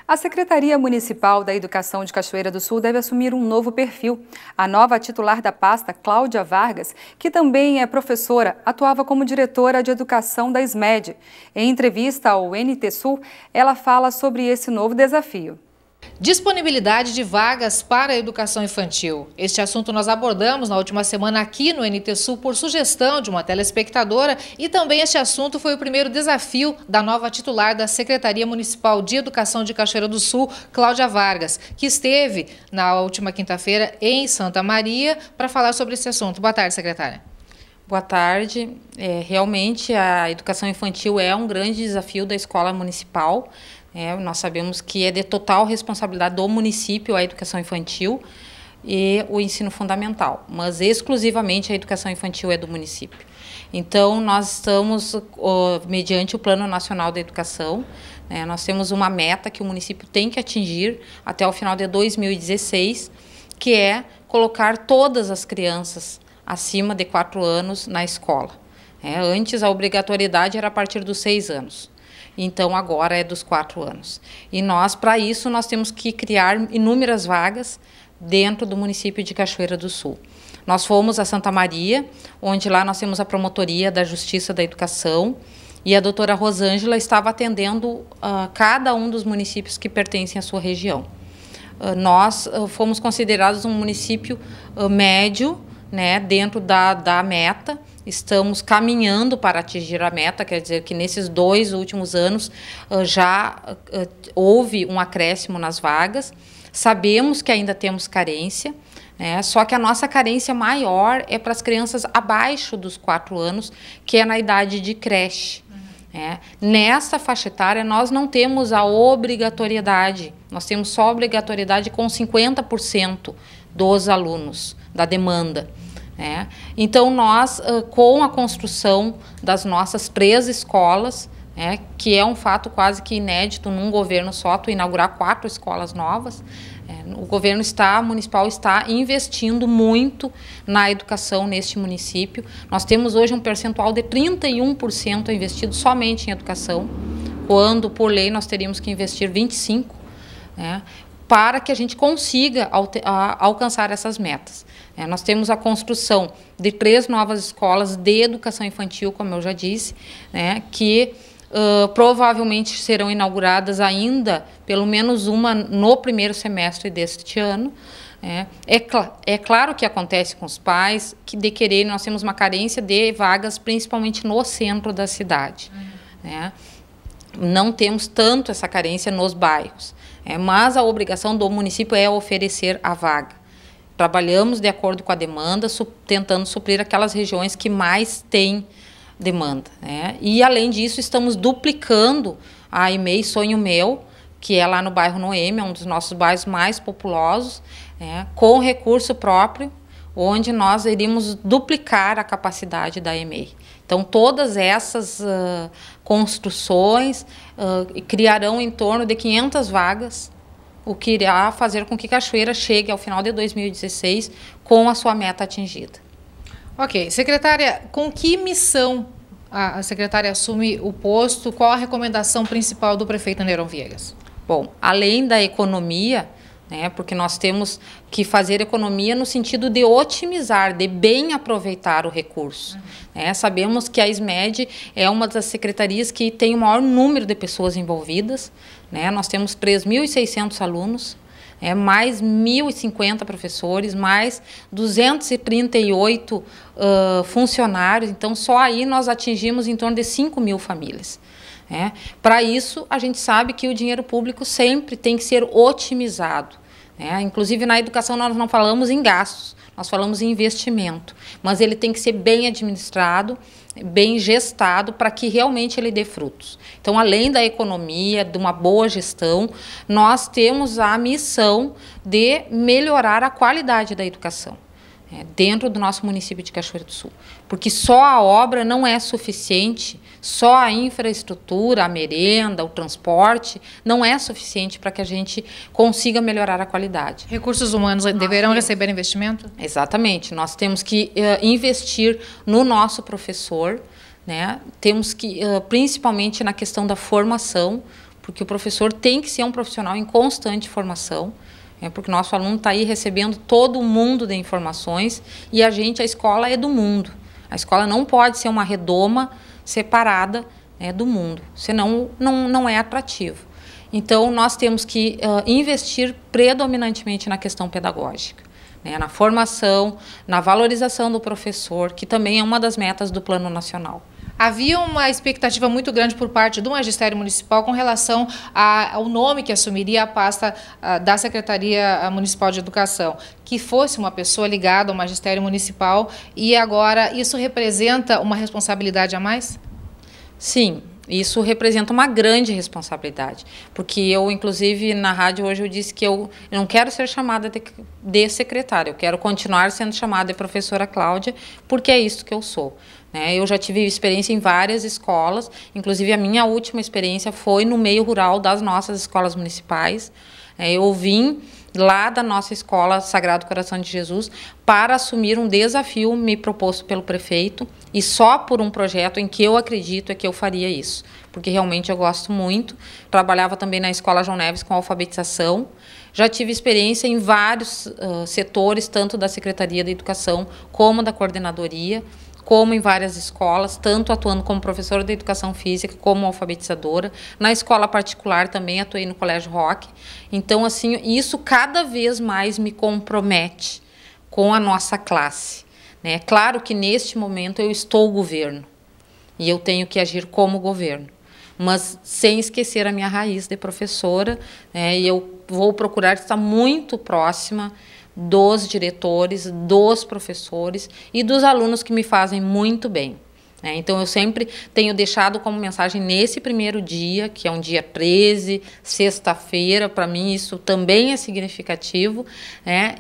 A Secretaria Municipal da Educação de Cachoeira do Sul deve assumir um novo perfil. A nova titular da pasta, Cláudia Vargas, que também é professora, atuava como diretora de educação da SMED. Em entrevista ao NT Sul, ela fala sobre esse novo desafio. Disponibilidade de vagas para a educação infantil. Este assunto nós abordamos na última semana aqui no NT Sul por sugestão de uma telespectadora e também este assunto foi o primeiro desafio da nova titular da Secretaria Municipal de Educação de Cachoeira do Sul, Cláudia Vargas, que esteve na última quinta-feira em Santa Maria para falar sobre esse assunto. Boa tarde, secretária. Boa tarde. Realmente a educação infantil é um grande desafio da escola municipal. Nós sabemos que é de total responsabilidade do município a educação infantil e o ensino fundamental, mas exclusivamente a educação infantil é do município. Então, nós estamos, mediante o Plano Nacional da Educação, nós temos uma meta que o município tem que atingir até o final de 2016, que é colocar todas as crianças acima de 4 anos na escola. Antes, a obrigatoriedade era a partir dos 6 anos. Então, agora é dos 4 anos. E nós, para isso, nós temos que criar inúmeras vagas dentro do município de Cachoeira do Sul. Nós fomos a Santa Maria, onde lá nós temos a Promotoria da Justiça da Educação, e a doutora Rosângela estava atendendo cada um dos municípios que pertencem à sua região. Nós fomos considerados um município médio, dentro da meta. Estamos caminhando para atingir a meta, quer dizer que nesses 2 últimos anos já houve um acréscimo nas vagas. Sabemos que ainda temos carência, só que a nossa carência maior é para as crianças abaixo dos 4 anos, que é na idade de creche. Nessa faixa etária, nós não temos a obrigatoriedade, nós temos só obrigatoriedade com 50% dos alunos, da demanda. Então, nós, com a construção das nossas 3 escolas, que é um fato quase que inédito num governo só, tu inaugurar 4 escolas novas, o governo municipal está investindo muito na educação neste município. Nós temos hoje um percentual de 31% investido somente em educação, quando, por lei, nós teríamos que investir 25%, para que a gente consiga alcançar essas metas. Nós temos a construção de 3 novas escolas de educação infantil, como eu já disse, que provavelmente serão inauguradas ainda, pelo menos uma, no primeiro semestre deste ano. É claro que acontece com os pais, de querer, nós temos uma carência de vagas, principalmente no centro da cidade. Não temos tanto essa carência nos bairros, mas a obrigação do município é oferecer a vaga. Trabalhamos de acordo com a demanda, tentando suprir aquelas regiões que mais têm demanda. E, além disso, estamos duplicando a EMEI Sonho Meu, que é lá no bairro Noêmia, um dos nossos bairros mais populosos, com recurso próprio, onde nós iríamos duplicar a capacidade da EMEI. Então, todas essas construções criarão em torno de 500 vagas, o que irá fazer com que Cachoeira chegue ao final de 2016 com a sua meta atingida. Ok. Secretária, com que missão a secretária assume o posto? Qual a recomendação principal do prefeito Neron Viegas? Bom, além da economia, porque nós temos que fazer economia no sentido de otimizar, de bem aproveitar o recurso. Sabemos que a SMED é uma das secretarias que tem o maior número de pessoas envolvidas. Nós temos 3.600 alunos, mais 1.050 professores, mais 238 funcionários. Então, só aí nós atingimos em torno de 5.000 famílias. Para isso, a gente sabe que o dinheiro público sempre tem que ser otimizado. Inclusive, na educação, nós não falamos em gastos, nós falamos em investimento. Mas ele tem que ser bem administrado, bem gestado, para que realmente ele dê frutos. Então, além da economia, de uma boa gestão, nós temos a missão de melhorar a qualidade da educação dentro do nosso município de Cachoeira do Sul. Porque só a obra não é suficiente, só a infraestrutura, a merenda, o transporte, não é suficiente para que a gente consiga melhorar a qualidade. Recursos humanos deverão receber investimento? Exatamente. Nós temos que investir no nosso professor, temos que, principalmente na questão da formação, porque o professor tem que ser um profissional em constante formação, porque nosso aluno está aí recebendo todo o mundo de informações e a escola é do mundo. A escola não pode ser uma redoma separada do mundo, senão não é atrativo. Então, nós temos que investir predominantemente na questão pedagógica, na formação, na valorização do professor, que também é uma das metas do Plano Nacional. Havia uma expectativa muito grande por parte do Magistério Municipal com relação ao nome que assumiria a pasta da Secretaria Municipal de Educação, que fosse uma pessoa ligada ao Magistério Municipal, e agora isso representa uma responsabilidade a mais? Sim, isso representa uma grande responsabilidade, porque eu, inclusive, na rádio hoje eu disse que eu não quero ser chamada de secretária, eu quero continuar sendo chamada de professora Cláudia, porque é isso que eu sou. Eu já tive experiência em várias escolas, inclusive a minha última experiência foi no meio rural das nossas escolas municipais. Eu vim lá da nossa escola Sagrado Coração de Jesus para assumir um desafio me proposto pelo prefeito, e só por um projeto em que eu acredito é que eu faria isso, porque realmente eu gosto muito. Trabalhava também na Escola João Neves com alfabetização, já tive experiência em vários setores, tanto da Secretaria da Educação como da Coordenadoria, como em várias escolas, tanto atuando como professora de educação física, como alfabetizadora. Na escola particular também atuei no Colégio Roque. Então, assim, isso cada vez mais me compromete com a nossa classe. Claro que neste momento eu estou governo e eu tenho que agir como governo, mas sem esquecer a minha raiz de professora, e eu vou procurar estar muito próxima dos diretores, dos professores e dos alunos que me fazem muito bem. Então, eu sempre tenho deixado como mensagem nesse primeiro dia, que é um dia 13, sexta-feira, para mim isso também é significativo,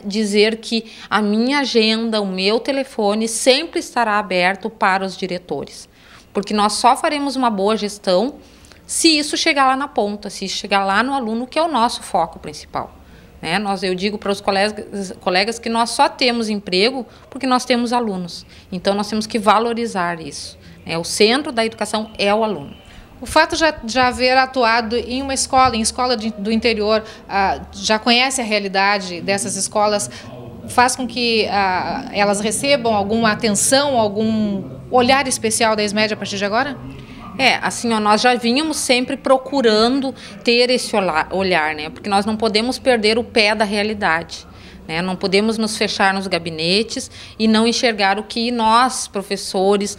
dizer que a minha agenda, o meu telefone sempre estará aberto para os diretores, porque nós só faremos uma boa gestão se isso chegar lá na ponta, se chegar lá no aluno, que é o nosso foco principal. Eu digo para os colegas que nós só temos emprego porque nós temos alunos. Então, nós temos que valorizar isso. O centro da educação é o aluno. O fato de haver atuado em uma escola, do interior, já conhece a realidade dessas escolas, faz com que elas recebam alguma atenção, algum olhar especial da ESMED a partir de agora? Assim, nós já vínhamos sempre procurando ter esse olhar, porque nós não podemos perder o pé da realidade. Não podemos nos fechar nos gabinetes e não enxergar o que nós, professores,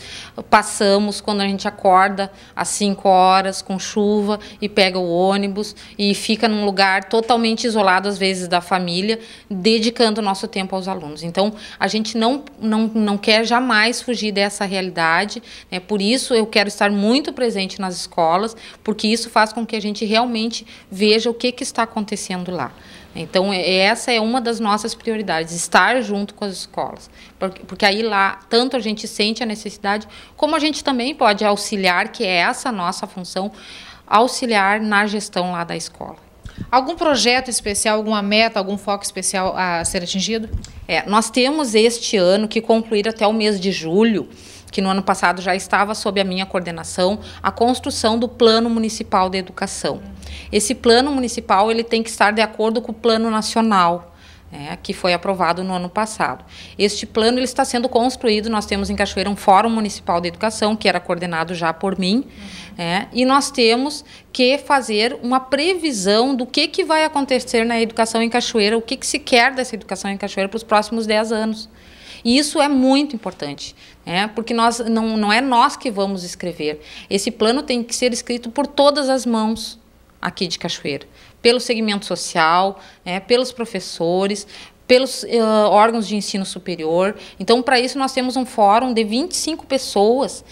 passamos quando a gente acorda às 5 horas com chuva e pega o ônibus e fica num lugar totalmente isolado, às vezes, da família, dedicando o nosso tempo aos alunos. Então, a gente não quer jamais fugir dessa realidade, por isso eu quero estar muito presente nas escolas, porque isso faz com que a gente realmente veja o que está acontecendo lá. Então, essa é uma das nossas prioridades, estar junto com as escolas, porque aí lá tanto a gente sente a necessidade, como a gente também pode auxiliar, que é essa a nossa função, auxiliar na gestão lá da escola. Algum projeto especial, alguma meta, algum foco especial a ser atingido? Nós temos este ano que concluir até o mês de julho, que no ano passado já estava sob a minha coordenação, a construção do Plano Municipal de Educação. Esse plano municipal ele tem que estar de acordo com o plano nacional, que foi aprovado no ano passado. Este plano ele está sendo construído, nós temos em Cachoeira um Fórum Municipal de Educação, que era coordenado já por mim, e nós temos que fazer uma previsão do que vai acontecer na educação em Cachoeira, o que se quer dessa educação em Cachoeira para os próximos 10 anos. E isso é muito importante, porque não é nós que vamos escrever. Esse plano tem que ser escrito por todas as mãos aqui de Cachoeira, pelo segmento social, pelos professores, pelos órgãos de ensino superior. Então, para isso, nós temos um fórum de 25 pessoas,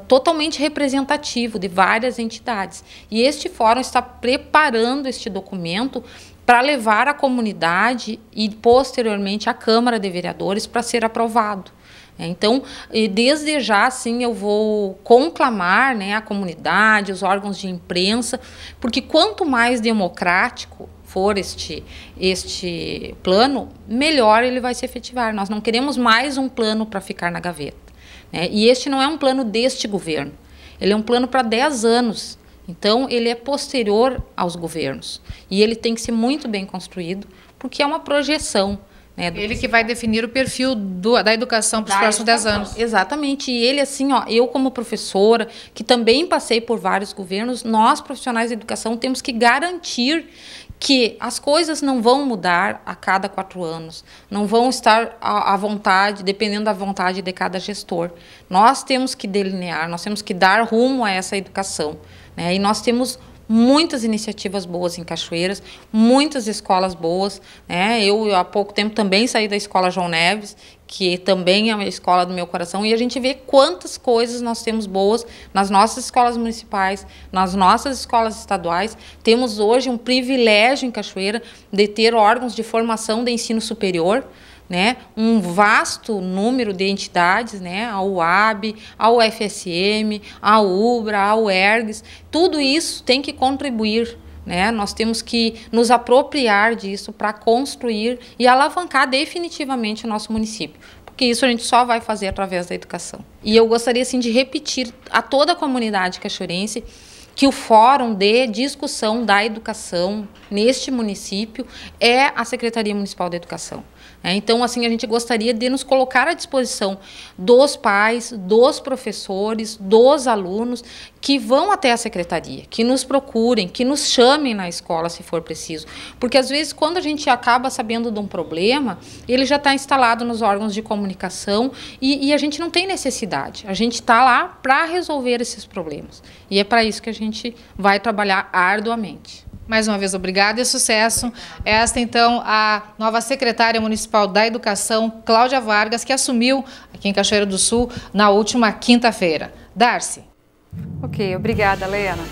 totalmente representativo de várias entidades. E este fórum está preparando este documento para levar à comunidade e, posteriormente, à Câmara de Vereadores para ser aprovado. Então, desde já, assim, eu vou conclamar a comunidade, os órgãos de imprensa, porque quanto mais democrático for este plano, melhor ele vai se efetivar. Nós não queremos mais um plano para ficar na gaveta. E este não é um plano deste governo, ele é um plano para 10 anos. Então, ele é posterior aos governos e ele tem que ser muito bem construído, porque é uma projeção. Ele que vai definir o perfil da educação para os próximos 10 anos. Exatamente. E ele, assim, eu como professora, que também passei por vários governos, nós, profissionais de educação, temos que garantir que as coisas não vão mudar a cada 4 anos, não vão estar à vontade, dependendo da vontade de cada gestor. Nós temos que delinear, nós temos que dar rumo a essa educação. E nós temos muitas iniciativas boas em Cachoeiras, muitas escolas boas. Eu, há pouco tempo, também saí da Escola João Neves, que também é uma escola do meu coração, e a gente vê quantas coisas nós temos boas nas nossas escolas municipais, nas nossas escolas estaduais. Temos hoje um privilégio em Cachoeira de ter órgãos de formação de ensino superior, um vasto número de entidades, a UAB, a UFSM, a UBRA, a UERGS, tudo isso tem que contribuir. Nós temos que nos apropriar disso para construir e alavancar definitivamente o nosso município, porque isso a gente só vai fazer através da educação. E eu gostaria assim, de repetir a toda a comunidade cachoeirense que o Fórum de Discussão da Educação neste município é a Secretaria Municipal de Educação. Então, assim, a gente gostaria de nos colocar à disposição dos pais, dos professores, dos alunos que vão até a secretaria, que nos procurem, que nos chamem na escola se for preciso. Porque, às vezes, quando a gente acaba sabendo de um problema, ele já está instalado nos órgãos de comunicação e a gente não tem necessidade. A gente está lá para resolver esses problemas. E é para isso que a gente vai trabalhar arduamente. Mais uma vez, obrigada e sucesso. Esta, então, a nova secretária municipal Municipal da Educação, Cláudia Vargas, que assumiu aqui em Cachoeira do Sul na última quinta-feira. Darcy. Ok, obrigada, Lena.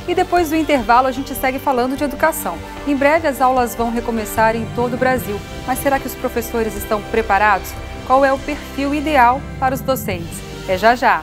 E depois do intervalo a gente segue falando de educação. Em breve as aulas vão recomeçar em todo o Brasil, mas será que os professores estão preparados? Qual é o perfil ideal para os docentes? É já já.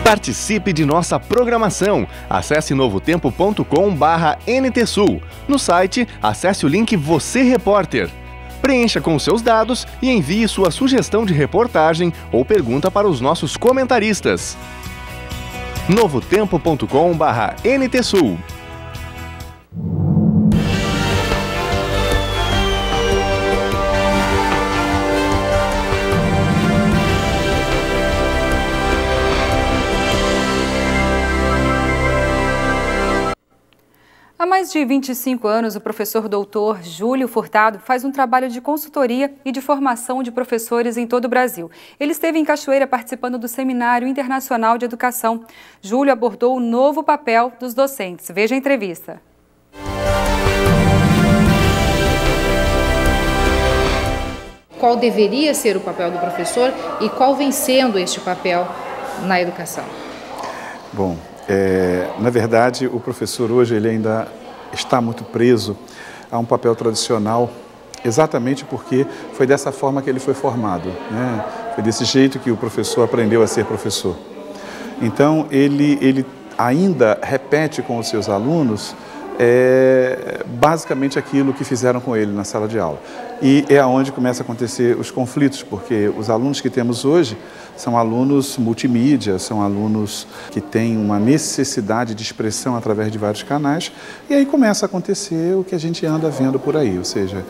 Participe de nossa programação. Acesse novotempo.com/NTSul. No site, acesse o link Você Repórter. Preencha com os seus dados e envie sua sugestão de reportagem ou pergunta para os nossos comentaristas. novotempo.com/NTSul. Há mais de 25 anos, o professor doutor Júlio Furtado faz um trabalho de consultoria e de formação de professores em todo o Brasil. Ele esteve em Cachoeira participando do Seminário Internacional de Educação. Júlio abordou o novo papel dos docentes. Veja a entrevista. Qual deveria ser o papel do professor e qual vem sendo este papel na educação? Bom, na verdade, o professor hoje ele ainda está muito preso a um papel tradicional, exatamente porque foi dessa forma que ele foi formado, né? Foi desse jeito que o professor aprendeu a ser professor. Então, ele ainda repete com os seus alunos basicamente aquilo que fizeram com ele na sala de aula. E é aonde começam a acontecer os conflitos, porque os alunos que temos hoje são alunos multimídia, são alunos que têm uma necessidade de expressão através de vários canais, e aí começa a acontecer o que a gente anda vendo por aí, ou seja,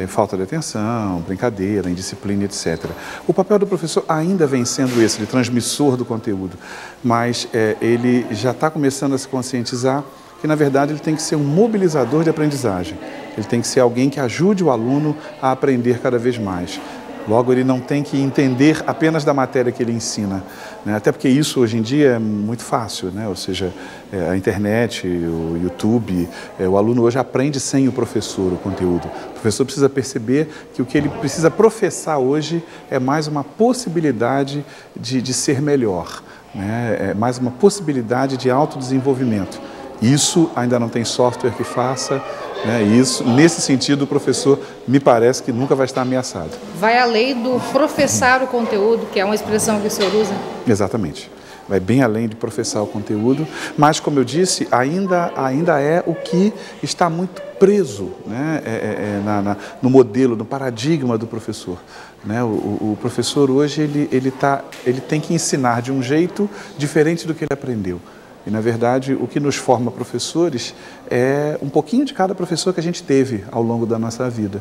falta de atenção, brincadeira, indisciplina, etc. O papel do professor ainda vem sendo esse, de transmissor do conteúdo, mas ele já está começando a se conscientizar que, na verdade, ele tem que ser um mobilizador de aprendizagem. Ele tem que ser alguém que ajude o aluno a aprender cada vez mais. Logo, ele não tem que entender apenas da matéria que ele ensina, né? Até porque isso, hoje em dia, é muito fácil, né? Ou seja, a internet, o YouTube, o aluno hoje aprende sem o professor o conteúdo. O professor precisa perceber que o que ele precisa professar hoje é mais uma possibilidade de ser melhor, né? É mais uma possibilidade de autodesenvolvimento. Isso ainda não tem software que faça, né? Isso, nesse sentido, o professor me parece que nunca vai estar ameaçado. Vai além do professar o conteúdo, que é uma expressão que o senhor usa? Exatamente. Vai bem além de professar o conteúdo, mas, como eu disse, ainda é o que está muito preso, né? No modelo, no paradigma do professor, né? O professor hoje ele tem que ensinar de um jeito diferente do que ele aprendeu. E, na verdade, o que nos forma professores é um pouquinho de cada professor que a gente teve ao longo da nossa vida,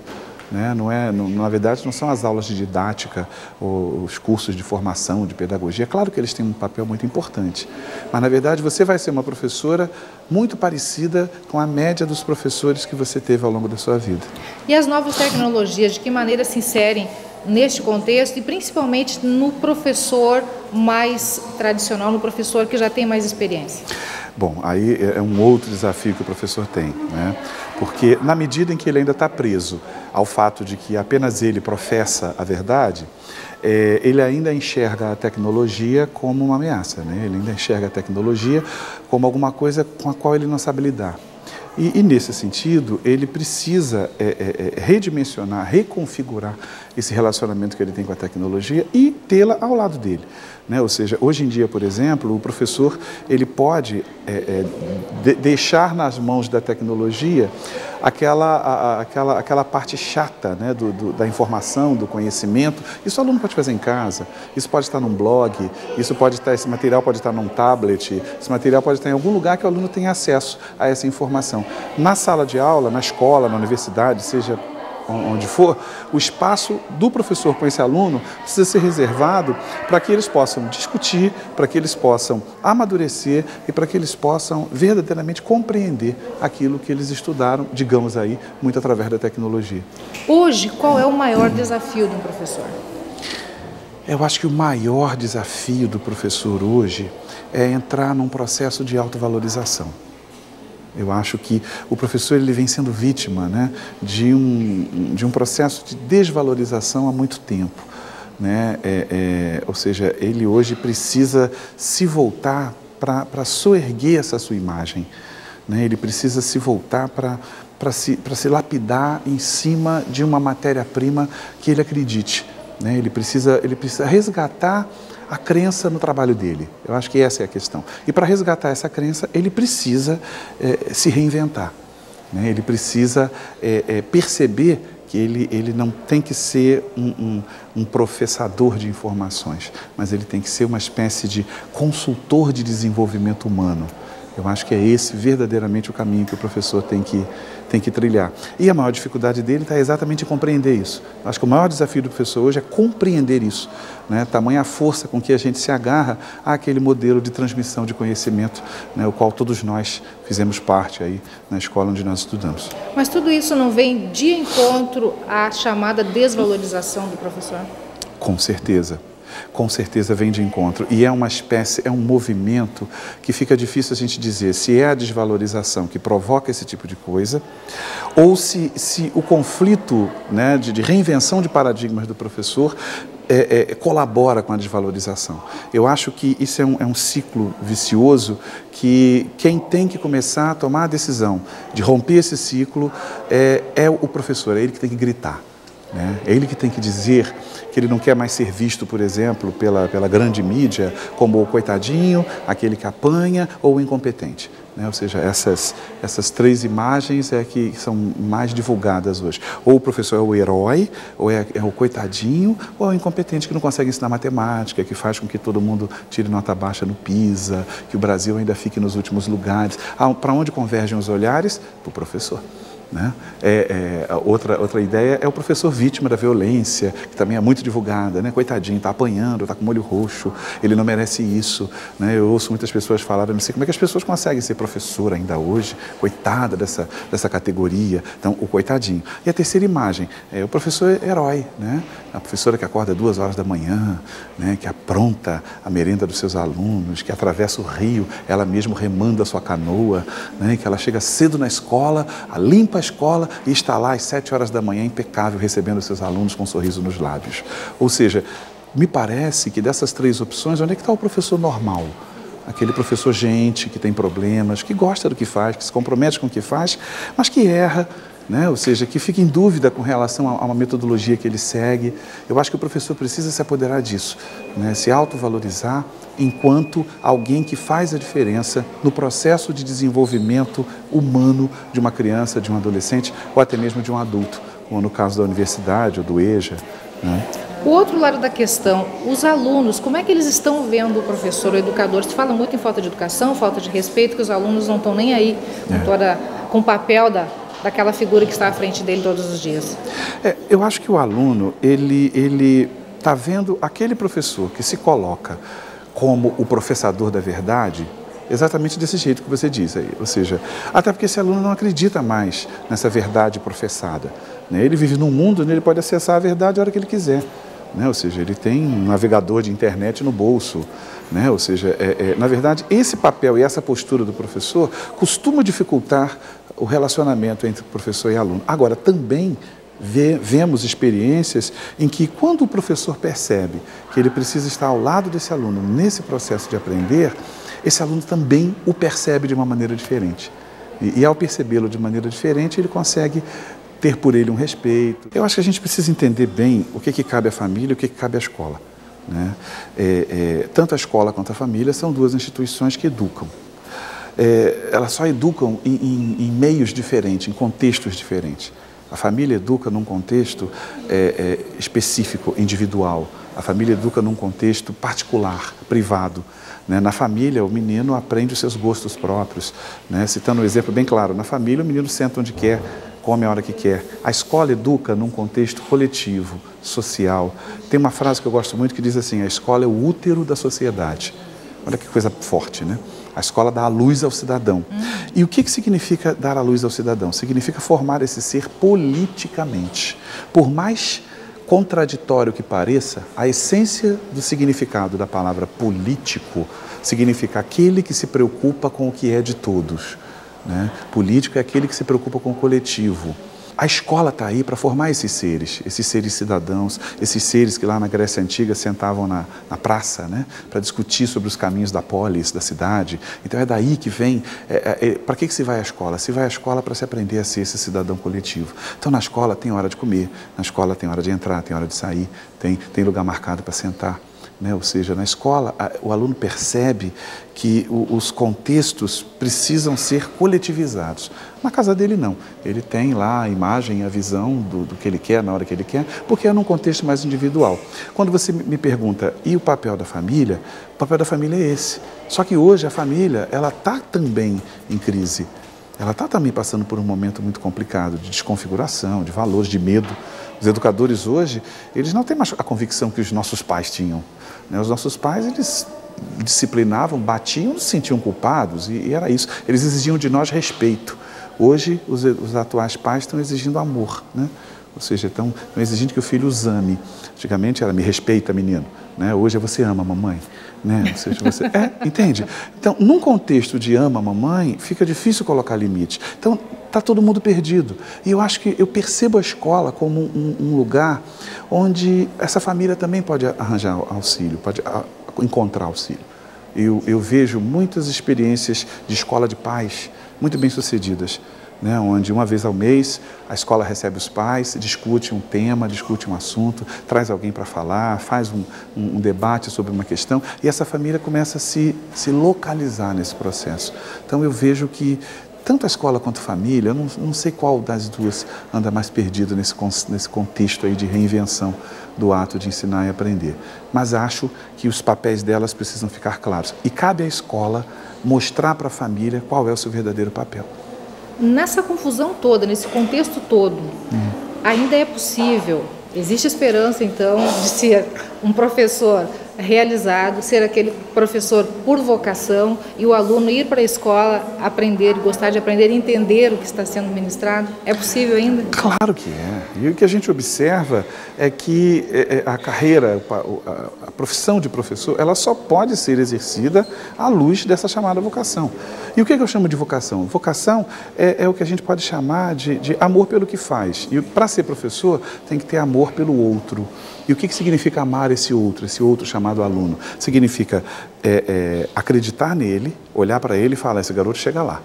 né? Na verdade, não são as aulas de didática ou os cursos de formação, de pedagogia. É claro que eles têm um papel muito importante, mas, na verdade, você vai ser uma professora muito parecida com a média dos professores que você teve ao longo da sua vida. E as novas tecnologias, de que maneira se inserem neste contexto e principalmente no professor mais tradicional, no professor que já tem mais experiência? Bom, aí é um outro desafio que o professor tem, né? Porque na medida em que ele ainda está preso ao fato de que apenas ele professa a verdade, ele ainda enxerga a tecnologia como uma ameaça, né? Ele ainda enxerga a tecnologia como alguma coisa com a qual ele não sabe lidar. E nesse sentido, ele precisa redimensionar, reconfigurar esse relacionamento que ele tem com a tecnologia e tê-la ao lado dele, né? Ou seja, hoje em dia, por exemplo, o professor ele pode deixar nas mãos da tecnologia aquela parte chata, né, da informação, do conhecimento. Isso o aluno pode fazer em casa, isso pode estar num blog, esse material pode estar num tablet, esse material pode estar em algum lugar que o aluno tenha acesso a essa informação. Na sala de aula, na escola, na universidade, seja onde for, o espaço do professor com esse aluno precisa ser reservado para que eles possam discutir, para que eles possam amadurecer e para que eles possam verdadeiramente compreender aquilo que eles estudaram, digamos aí, muito através da tecnologia. Hoje, qual é o maior desafio de um professor? Eu acho que o maior desafio do professor hoje é entrar num processo de autovalorização. Eu acho que o professor ele vem sendo vítima, né, de um processo de desvalorização há muito tempo, né? Ou seja, ele hoje precisa se voltar para soerguer essa sua imagem, né? Ele precisa se voltar para se lapidar em cima de uma matéria-prima que ele acredite, né? Ele precisa resgatar a crença no trabalho dele. Eu acho que essa é a questão. E para resgatar essa crença, ele precisa se reinventar, né? Ele precisa perceber que ele não tem que ser um professador de informações, mas ele tem que ser uma espécie de consultor de desenvolvimento humano. Eu acho que é esse verdadeiramente o caminho que o professor tem que trilhar. E a maior dificuldade dele está exatamente em compreender isso. Eu acho que o maior desafio do professor hoje é compreender isso, né? Tamanha a força com que a gente se agarra àquele modelo de transmissão de conhecimento, né, o qual todos nós fizemos parte aí na escola onde nós estudamos. Mas tudo isso não vem de encontro à chamada desvalorização do professor? Com certeza. Com certeza vem de encontro e é uma espécie, é um movimento que fica difícil a gente dizer se é a desvalorização que provoca esse tipo de coisa ou se o conflito, né, de reinvenção de paradigmas do professor colabora com a desvalorização. Eu acho que isso é um ciclo vicioso que quem tem que começar a tomar a decisão de romper esse ciclo é o professor, é ele que tem que gritar, né? É ele que tem que dizer que ele não quer mais ser visto, por exemplo, pela grande mídia como o coitadinho, aquele que apanha ou o incompetente, né? Ou seja, essas três imagens que são mais divulgadas hoje. Ou o professor é o herói, ou é o coitadinho, ou é o incompetente que não consegue ensinar matemática, que faz com que todo mundo tire nota baixa no PISA, que o Brasil ainda fique nos últimos lugares. Para onde convergem os olhares? Para o professor, né? Outra ideia é o professor vítima da violência, que também é muito divulgada, né? Coitadinho, está apanhando, está com molho roxo, ele não merece isso, né? Eu ouço muitas pessoas falarem, não sei como é que as pessoas conseguem ser professor ainda hoje, coitada dessa categoria. Então, o coitadinho. E a terceira imagem é o professor herói, né? A professora que acorda 2 horas da manhã, né? Que apronta a merenda dos seus alunos, que atravessa o rio, ela mesma remando a sua canoa, né? Que ela chega cedo na escola, limpa a escola e está lá às 7 horas da manhã, impecável, recebendo os seus alunos com um sorriso nos lábios. Ou seja, me parece que dessas três opções, onde é que está o professor normal? Aquele professor gente, que tem problemas, que gosta do que faz, que se compromete com o que faz, mas que erra, né? Ou seja, que fica em dúvida com relação a uma metodologia que ele segue. Eu acho que o professor precisa se apoderar disso, né? Se autovalorizar enquanto alguém que faz a diferença no processo de desenvolvimento humano de uma criança, de um adolescente ou até mesmo de um adulto, como no caso da universidade ou do EJA, né? O outro lado da questão, os alunos, como é que eles estão vendo o professor, o educador? Se fala muito em falta de educação, falta de respeito, que os alunos não estão nem aí com o papel daquela figura que está à frente dele todos os dias. Eu acho que o aluno, ele está vendo aquele professor que se coloca como o professador da verdade, exatamente desse jeito que você diz aí. Ou seja, até porque esse aluno não acredita mais nessa verdade professada, né? Ele vive num mundo onde ele pode acessar a verdade a hora que ele quiser, né? Ou seja, ele tem um navegador de internet no bolso, né? Ou seja, na verdade, esse papel e essa postura do professor costuma dificultar o relacionamento entre professor e aluno. Agora, também vemos experiências em que, quando o professor percebe que ele precisa estar ao lado desse aluno nesse processo de aprender, esse aluno também o percebe de uma maneira diferente. E ao percebê-lo de maneira diferente, ele consegue ter por ele um respeito. Eu acho que a gente precisa entender bem o que cabe à família e o que cabe à escola, né? Tanto a escola quanto a família são duas instituições que educam. Elas só educam em meios diferentes, em contextos diferentes. A família educa num contexto específico, individual. A família educa num contexto particular, privado. Né? Na família, o menino aprende os seus gostos próprios. Né? Citando um exemplo bem claro, na família o menino senta onde quer, come a hora que quer. A escola educa num contexto coletivo, social. Tem uma frase que eu gosto muito que diz assim: a escola é o útero da sociedade. Olha que coisa forte, né? A escola dá a luz ao cidadão. E o que significa dar a luz ao cidadão? Significa formar esse ser politicamente. Por mais contraditório que pareça, a essência do significado da palavra político significa aquele que se preocupa com o que é de todos, né? Político é aquele que se preocupa com o coletivo. A escola está aí para formar esses seres cidadãos, esses seres que lá na Grécia Antiga sentavam na praça, né, para discutir sobre os caminhos da polis, da cidade. Então é daí que vem, para que se vai à escola? Se vai à escola para se aprender a ser esse cidadão coletivo. Então na escola tem hora de comer, na escola tem hora de entrar, tem hora de sair, tem lugar marcado para sentar. Né? Ou seja, na escola o aluno percebe que os contextos precisam ser coletivizados. Na casa dele não, ele tem lá a imagem, a visão do que ele quer, na hora que ele quer, porque é num contexto mais individual. Quando você me pergunta, e o papel da família? O papel da família é esse. Só que hoje a família, ela está também em crise. Ela está também passando por um momento muito complicado de desconfiguração, de valores, de medo. Os educadores hoje, eles não têm mais a convicção que os nossos pais tinham. Né? Os nossos pais, eles disciplinavam, batiam, não se sentiam culpados e era isso. Eles exigiam de nós respeito. Hoje, os atuais pais estão exigindo amor, né? Ou seja, estão exigindo que o filho os ame. Antigamente era me respeita, menino. Né? Hoje é você ama a mamãe. Né? Ou seja, você... entende? Então, num contexto de ama a mamãe, fica difícil colocar limite. Então, está todo mundo perdido. E eu acho que eu percebo a escola como um lugar onde essa família também pode arranjar auxílio, pode encontrar auxílio. Eu vejo muitas experiências de escola de pais muito bem sucedidas, né, onde uma vez ao mês a escola recebe os pais, discute um tema, discute um assunto, traz alguém para falar, faz um debate sobre uma questão e essa família começa a se localizar nesse processo. Então eu vejo que tanto a escola quanto a família, eu não sei qual das duas anda mais perdido nesse contexto aí de reinvenção do ato de ensinar e aprender. Mas acho que os papéis delas precisam ficar claros. E cabe à escola mostrar para a família qual é o seu verdadeiro papel. Nessa confusão toda, nesse contexto todo, ainda é possível, existe esperança então de ser um professor realizado, ser aquele professor por vocação e o aluno ir para a escola aprender, gostar de aprender, entender o que está sendo ministrado? É possível ainda? Claro que é. E o que a gente observa é que a carreira, a profissão de professor, ela só pode ser exercida à luz dessa chamada vocação. E o que eu chamo de vocação? Vocação é o que a gente pode chamar de amor pelo que faz. E para ser professor tem que ter amor pelo outro. E o que significa amar esse outro chamado aluno? Significa acreditar nele, olhar para ele e falar, esse garoto chega lá.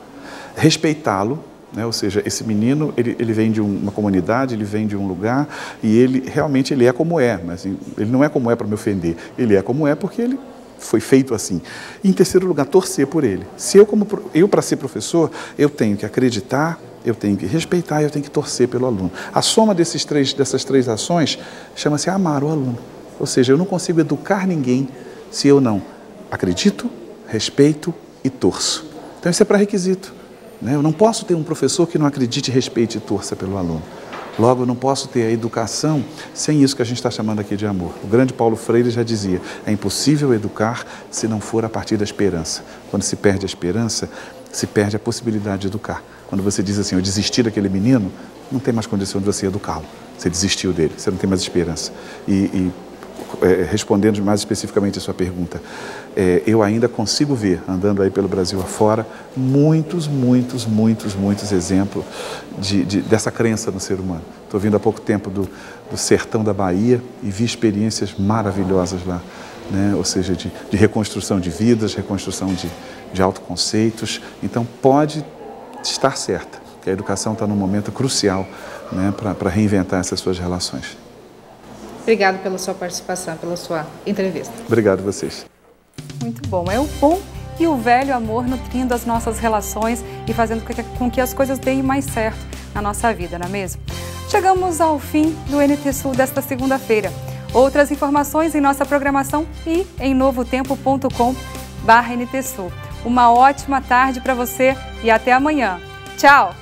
Respeitá-lo, né? Ou seja, esse menino, ele vem de uma comunidade, ele vem de um lugar e ele realmente ele é como é, mas ele não é como é para me ofender, ele é como é porque ele foi feito assim. E, em terceiro lugar, torcer por ele. Se eu para ser professor, eu tenho que acreditar, eu tenho que respeitar e eu tenho que torcer pelo aluno. A soma dessas três ações chama-se amar o aluno. Ou seja, eu não consigo educar ninguém se eu não acredito, respeito e torço. Então isso é pré-requisito. Né? Eu não posso ter um professor que não acredite, respeite e torça pelo aluno. Logo, eu não posso ter a educação sem isso que a gente está chamando aqui de amor. O grande Paulo Freire já dizia, é impossível educar se não for a partir da esperança. Quando se perde a esperança, se perde a possibilidade de educar. Quando você diz assim, eu desisti daquele menino, não tem mais condição de você educá-lo. Você desistiu dele, você não tem mais esperança. E respondendo mais especificamente a sua pergunta, eu ainda consigo ver, andando aí pelo Brasil afora, muitos exemplos dessa crença no ser humano. Estou vindo há pouco tempo do sertão da Bahia e vi experiências maravilhosas lá, né? Ou seja, de reconstrução de vidas, reconstrução de autoconceitos. Então, pode estar certa que a educação está num momento crucial, né, para reinventar essas suas relações. Obrigado pela sua participação, pela sua entrevista. Obrigado a vocês. Muito bom. É o bom e o velho amor nutrindo as nossas relações e fazendo com que as coisas deem mais certo na nossa vida, não é mesmo? Chegamos ao fim do NT Sul desta segunda-feira. Outras informações em nossa programação e em novotempo.com/NT Sul. Uma ótima tarde para você e até amanhã. Tchau!